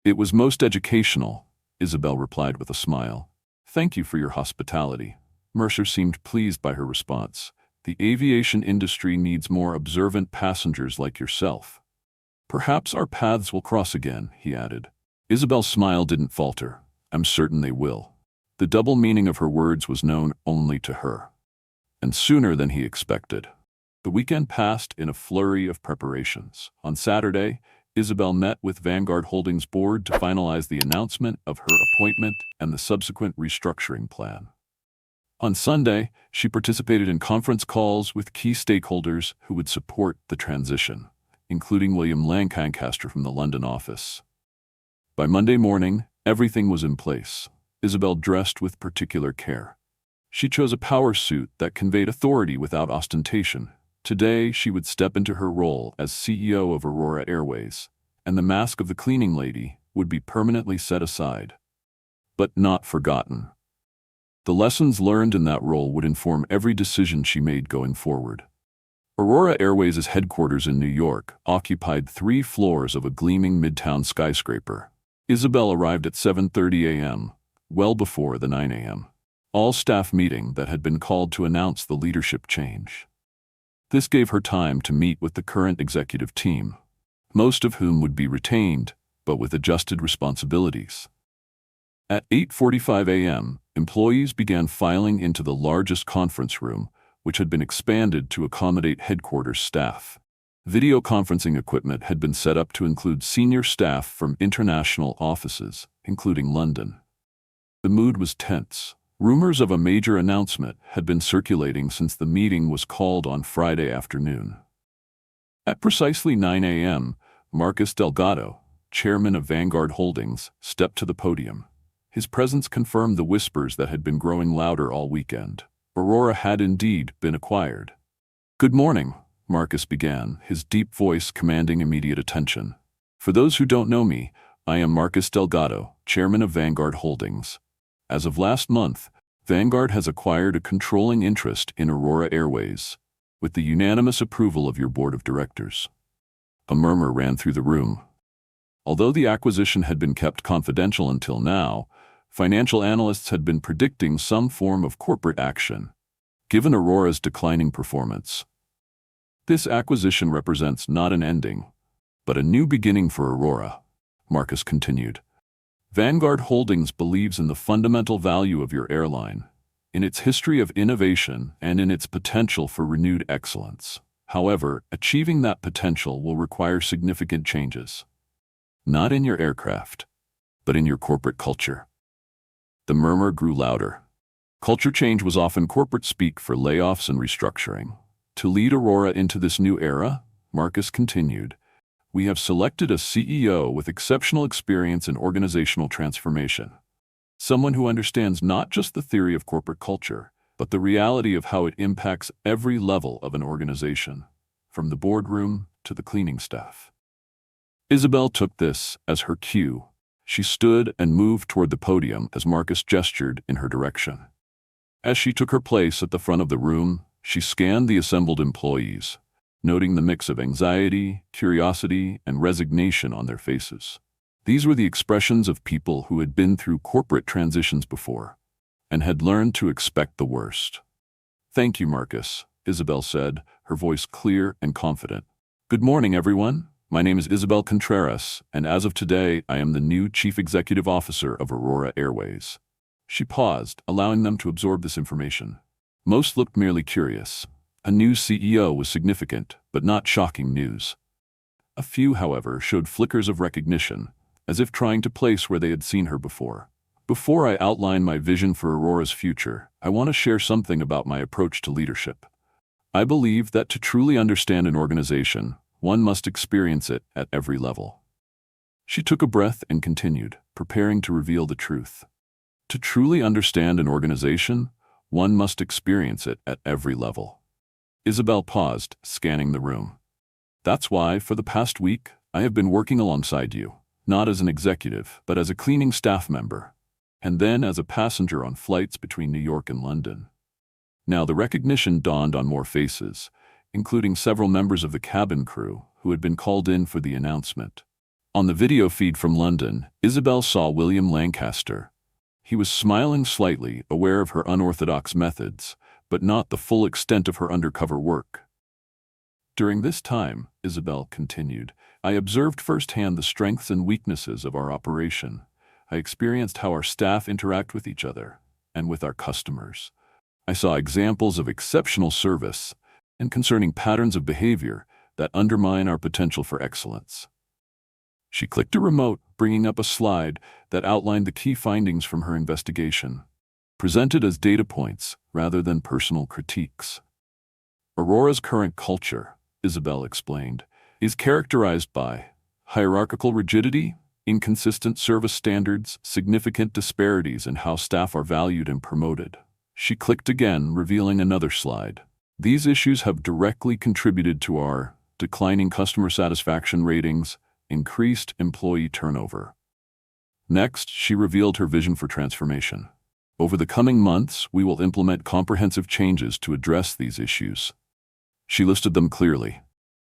"It was most educational," Isabel replied with a smile. "Thank you for your hospitality." Mercer seemed pleased by her response. "The aviation industry needs more observant passengers like yourself." "Perhaps our paths will cross again," he added. Isabel's smile didn't falter. "I'm certain they will." The double meaning of her words was known only to her, and sooner than he expected. The weekend passed in a flurry of preparations. On Saturday, Isabel met with Vanguard Holdings board to finalize the announcement of her appointment and the subsequent restructuring plan. On Sunday, she participated in conference calls with key stakeholders who would support the transition, including William Lancaster from the London office. By Monday morning, everything was in place. Isabel dressed with particular care. She chose a power suit that conveyed authority without ostentation. Today, she would step into her role as CEO of Aurora Airways, and the mask of the cleaning lady would be permanently set aside. But not forgotten. The lessons learned in that role would inform every decision she made going forward. Aurora Airways' headquarters in New York occupied 3 floors of a gleaming midtown skyscraper. Isabel arrived at 7:30 a.m., well before the 9 a.m. all-staff meeting that had been called to announce the leadership change. This gave her time to meet with the current executive team, most of whom would be retained, but with adjusted responsibilities. At 8:45 a.m., employees began filing into the largest conference room, which had been expanded to accommodate headquarters staff. Video conferencing equipment had been set up to include senior staff from international offices, including London. The mood was tense. Rumors of a major announcement had been circulating since the meeting was called on Friday afternoon. At precisely 9 a.m., Marcus Delgado, chairman of Vanguard Holdings, stepped to the podium. His presence confirmed the whispers that had been growing louder all weekend. Aurora had indeed been acquired. "Good morning," Marcus began, his deep voice commanding immediate attention. "For those who don't know me, I am Marcus Delgado, chairman of Vanguard Holdings. As of last month, Vanguard has acquired a controlling interest in Aurora Airways, with the unanimous approval of your board of directors." A murmur ran through the room. Although the acquisition had been kept confidential until now, financial analysts had been predicting some form of corporate action, given Aurora's declining performance. "This acquisition represents not an ending, but a new beginning for Aurora," Marcus continued. "Vanguard Holdings believes in the fundamental value of your airline, in its history of innovation, and in its potential for renewed excellence. However, achieving that potential will require significant changes. Not in your aircraft, but in your corporate culture." The murmur grew louder. Culture change was often corporate speak for layoffs and restructuring. "To lead Aurora into this new era," Marcus continued, "we have selected a CEO with exceptional experience in organizational transformation. Someone who understands not just the theory of corporate culture, but the reality of how it impacts every level of an organization, from the boardroom to the cleaning staff." Isabel took this as her cue. She stood and moved toward the podium as Marcus gestured in her direction. As she took her place at the front of the room, she scanned the assembled employees, noting the mix of anxiety, curiosity, and resignation on their faces. These were the expressions of people who had been through corporate transitions before, and had learned to expect the worst. "Thank you, Marcus," Isabel said, her voice clear and confident. "Good morning, everyone. My name is Isabel Contreras, and as of today, I am the new Chief Executive Officer of Aurora Airways." She paused, allowing them to absorb this information. Most looked merely curious. A new CEO was significant, but not shocking news. A few, however, showed flickers of recognition, as if trying to place where they had seen her before. "Before I outline my vision for Aurora's future, I want to share something about my approach to leadership. I believe that to truly understand an organization, one must experience it at every level." She took a breath and continued, preparing to reveal the truth. To truly understand an organization, one must experience it at every level. Isabel paused, scanning the room. That's why, for the past week, I have been working alongside you, not as an executive, but as a cleaning staff member, and then as a passenger on flights between New York and London. Now the recognition dawned on more faces, including several members of the cabin crew who had been called in for the announcement. On the video feed from London, Isabel saw William Lancaster. He was smiling slightly, aware of her unorthodox methods, but not the full extent of her undercover work. During this time, Isabel continued, I observed firsthand the strengths and weaknesses of our operation. I experienced how our staff interact with each other and with our customers. I saw examples of exceptional service and concerning patterns of behavior that undermine our potential for excellence. She clicked a remote, bringing up a slide that outlined the key findings from her investigation, presented as data points rather than personal critiques. Aurora's current culture, Isabel explained, is characterized by hierarchical rigidity, inconsistent service standards, significant disparities in how staff are valued and promoted. She clicked again, revealing another slide. These issues have directly contributed to our declining customer satisfaction ratings, increased employee turnover. Next, she revealed her vision for transformation. Over the coming months, we will implement comprehensive changes to address these issues. She listed them clearly.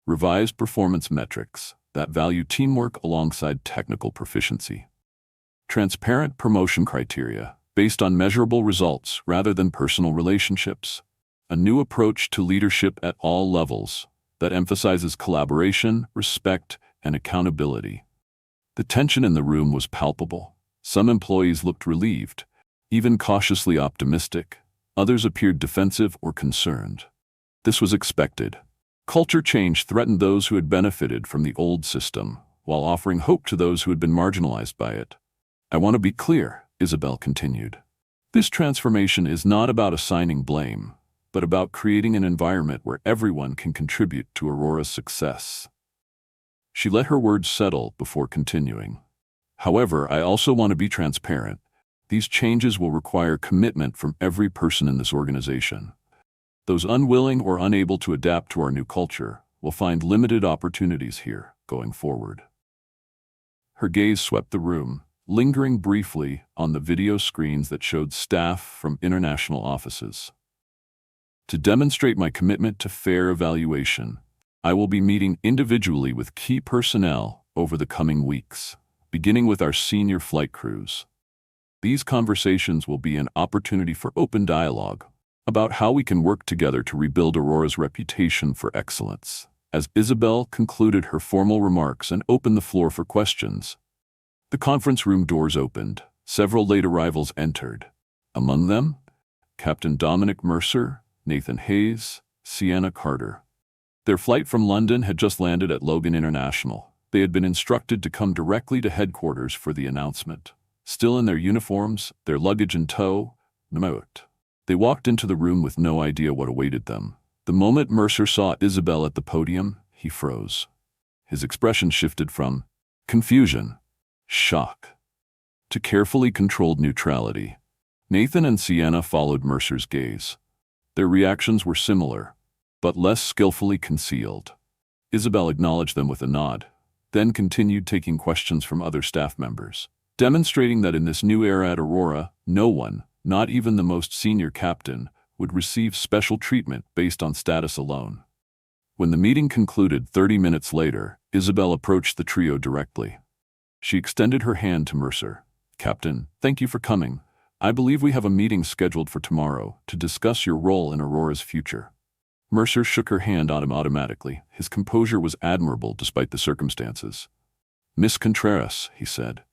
Revised performance metrics that value teamwork alongside technical proficiency. Transparent promotion criteria based on measurable results rather than personal relationships. A new approach to leadership at all levels that emphasizes collaboration, respect, and accountability. The tension in the room was palpable. Some employees looked relieved, even cautiously optimistic. Others appeared defensive or concerned. This was expected. Culture change threatened those who had benefited from the old system, while offering hope to those who had been marginalized by it. I want to be clear, Isabel continued. This transformation is not about assigning blame, but about creating an environment where everyone can contribute to Aurora's success. She let her words settle before continuing. However, I also want to be transparent. These changes will require commitment from every person in this organization. Those unwilling or unable to adapt to our new culture will find limited opportunities here going forward. Her gaze swept the room, lingering briefly on the video screens that showed staff from international offices. To demonstrate my commitment to fair evaluation, I will be meeting individually with key personnel over the coming weeks, beginning with our senior flight crews. These conversations will be an opportunity for open dialogue about how we can work together to rebuild Aurora's reputation for excellence. As Isabel concluded her formal remarks and opened the floor for questions, the conference room doors opened. Several late arrivals entered. Among them, Captain Dominic Mercer, Nathan Hayes, Sienna Carter. Their flight from London had just landed at Logan International. They had been instructed to come directly to headquarters for the announcement. Still in their uniforms, their luggage in tow, they walked into the room with no idea what awaited them. The moment Mercer saw Isabel at the podium, he froze. His expression shifted from confusion, shock, to carefully controlled neutrality. Nathan and Sienna followed Mercer's gaze. Their reactions were similar, but less skillfully concealed. Isabel acknowledged them with a nod, then continued taking questions from other staff members, demonstrating that in this new era at Aurora, no one, not even the most senior captain, would receive special treatment based on status alone. When the meeting concluded 30 minutes later, Isabel approached the trio directly. She extended her hand to Mercer. Captain, thank you for coming. I believe we have a meeting scheduled for tomorrow to discuss your role in Aurora's future. Mercer shook her hand on him automatically. His composure was admirable despite the circumstances. Miss Contreras, he said.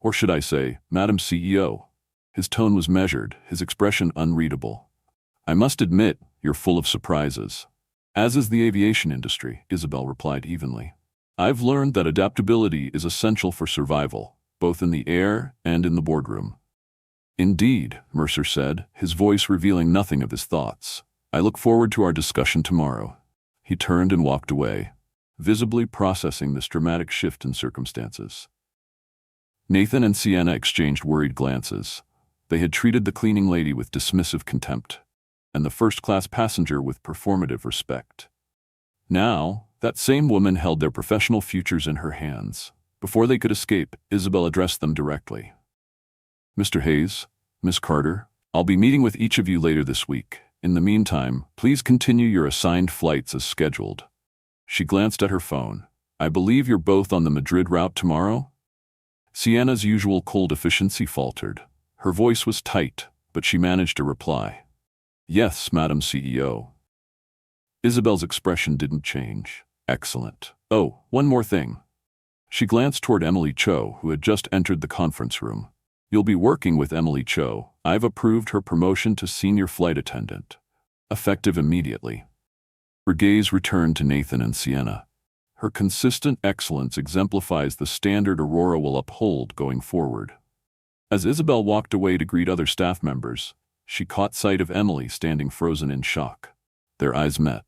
Or should I say, Madam CEO. His tone was measured, his expression unreadable. I must admit, you're full of surprises. As is the aviation industry, Isabel replied evenly. I've learned that adaptability is essential for survival, both in the air and in the boardroom. Indeed, Mercer said, his voice revealing nothing of his thoughts. I look forward to our discussion tomorrow. He turned and walked away, visibly processing this dramatic shift in circumstances. Nathan and Sienna exchanged worried glances. They had treated the cleaning lady with dismissive contempt, and the first-class passenger with performative respect. Now, that same woman held their professional futures in her hands. Before they could escape, Isabel addressed them directly. "Mr. Hayes, Miss Carter, I'll be meeting with each of you later this week. In the meantime, please continue your assigned flights as scheduled." She glanced at her phone. "I believe you're both on the Madrid route tomorrow?" Sienna's usual cold efficiency faltered. Her voice was tight, but she managed to reply. "Yes, Madam CEO." Isabel's expression didn't change. "Excellent. Oh, one more thing." She glanced toward Emily Cho, who had just entered the conference room. "You'll be working with Emily Cho. I've approved her promotion to senior flight attendant, effective immediately." Her gaze returned to Nathan and Sienna. Her consistent excellence exemplifies the standard Aurora will uphold going forward. As Isabel walked away to greet other staff members, she caught sight of Emily standing frozen in shock. Their eyes met.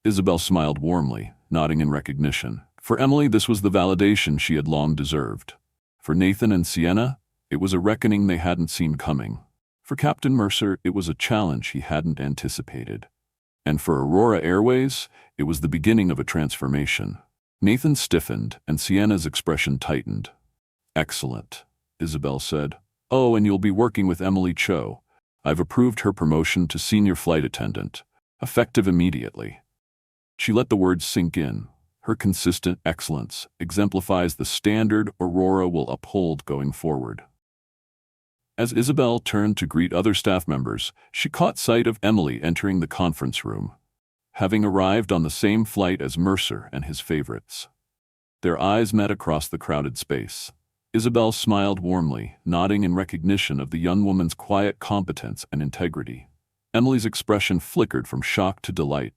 Isabel smiled warmly, nodding in recognition. For Emily, this was the validation she had long deserved. For Nathan and Sienna, it was a reckoning they hadn't seen coming. For Captain Mercer, it was a challenge he hadn't anticipated. And for Aurora Airways, it was the beginning of a transformation. Nathan stiffened, and Sienna's expression tightened. "Excellent," Isabel said. "Oh, and you'll be working with Emily Cho. I've approved her promotion to senior flight attendant, effective immediately." She let the words sink in. Her consistent excellence exemplifies the standard Aurora will uphold going forward. As Isabel turned to greet other staff members, she caught sight of Emily entering the conference room, having arrived on the same flight as Mercer and his favorites. Their eyes met across the crowded space. Isabel smiled warmly, nodding in recognition of the young woman's quiet competence and integrity. Emily's expression flickered from shock to delight,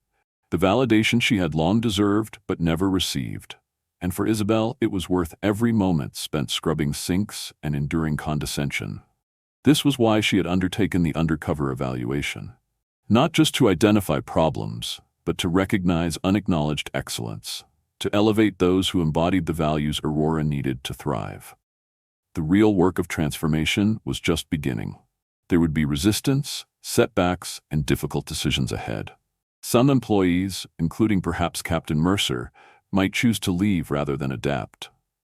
the validation she had long deserved but never received. And for Isabel, it was worth every moment spent scrubbing sinks and enduring condescension. This was why she had undertaken the undercover evaluation. Not just to identify problems, but to recognize unacknowledged excellence, to elevate those who embodied the values Aurora needed to thrive. The real work of transformation was just beginning. There would be resistance, setbacks, and difficult decisions ahead. Some employees, including perhaps Captain Mercer, might choose to leave rather than adapt.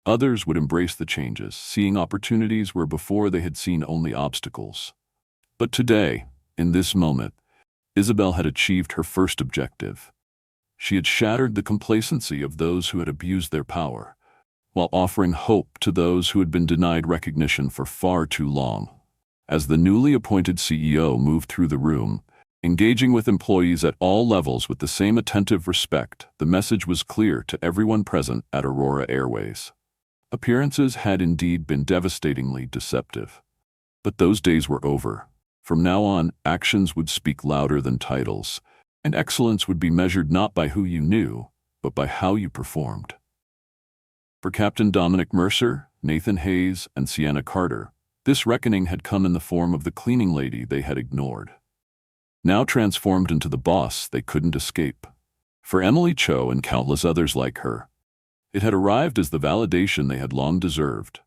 Others would embrace the changes, seeing opportunities where before they had seen only obstacles. But today, in this moment, Isabel had achieved her first objective. She had shattered the complacency of those who had abused their power, while offering hope to those who had been denied recognition for far too long. As the newly appointed CEO moved through the room, engaging with employees at all levels with the same attentive respect, the message was clear to everyone present at Aurora Airways. Appearances had indeed been devastatingly deceptive. But those days were over. From now on, actions would speak louder than titles, and excellence would be measured not by who you knew, but by how you performed. For Captain Dominic Mercer, Nathan Hayes, and Sienna Carter, this reckoning had come in the form of the cleaning lady they had ignored, now transformed into the boss they couldn't escape. For Emily Cho and countless others like her, it had arrived as the validation they had long deserved,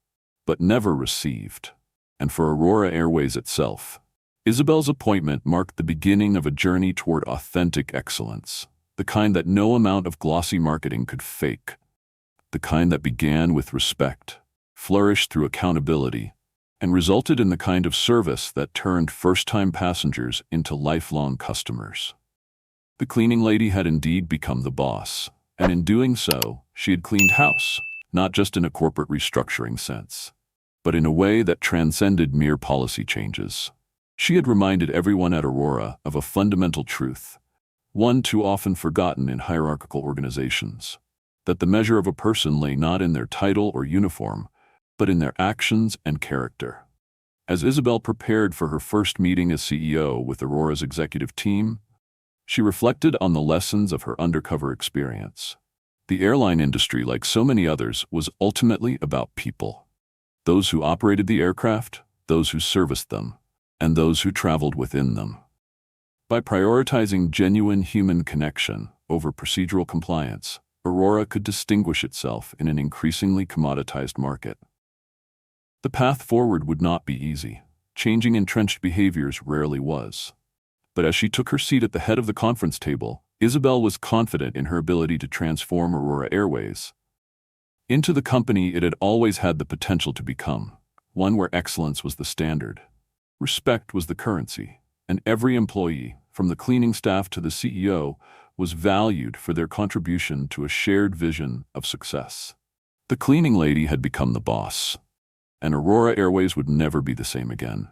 but never received. And for Aurora Airways itself, Isabel's appointment marked the beginning of a journey toward authentic excellence, the kind that no amount of glossy marketing could fake, the kind that began with respect, flourished through accountability, and resulted in the kind of service that turned first-time passengers into lifelong customers. The cleaning lady had indeed become the boss, and in doing so, she had cleaned house, not just in a corporate restructuring sense, but in a way that transcended mere policy changes. She had reminded everyone at Aurora of a fundamental truth, one too often forgotten in hierarchical organizations, that the measure of a person lay not in their title or uniform, but in their actions and character. As Isabel prepared for her first meeting as CEO with Aurora's executive team, she reflected on the lessons of her undercover experience. The airline industry, like so many others, was ultimately about people. Those who operated the aircraft, those who serviced them, and those who traveled within them. By prioritizing genuine human connection over procedural compliance, Aurora could distinguish itself in an increasingly commoditized market. The path forward would not be easy. Changing entrenched behaviors rarely was. But as she took her seat at the head of the conference table, Isabel was confident in her ability to transform Aurora Airways into the company it had always had the potential to become, one where excellence was the standard. Respect was the currency, and every employee, from the cleaning staff to the CEO, was valued for their contribution to a shared vision of success. The cleaning lady had become the boss, and Aurora Airways would never be the same again.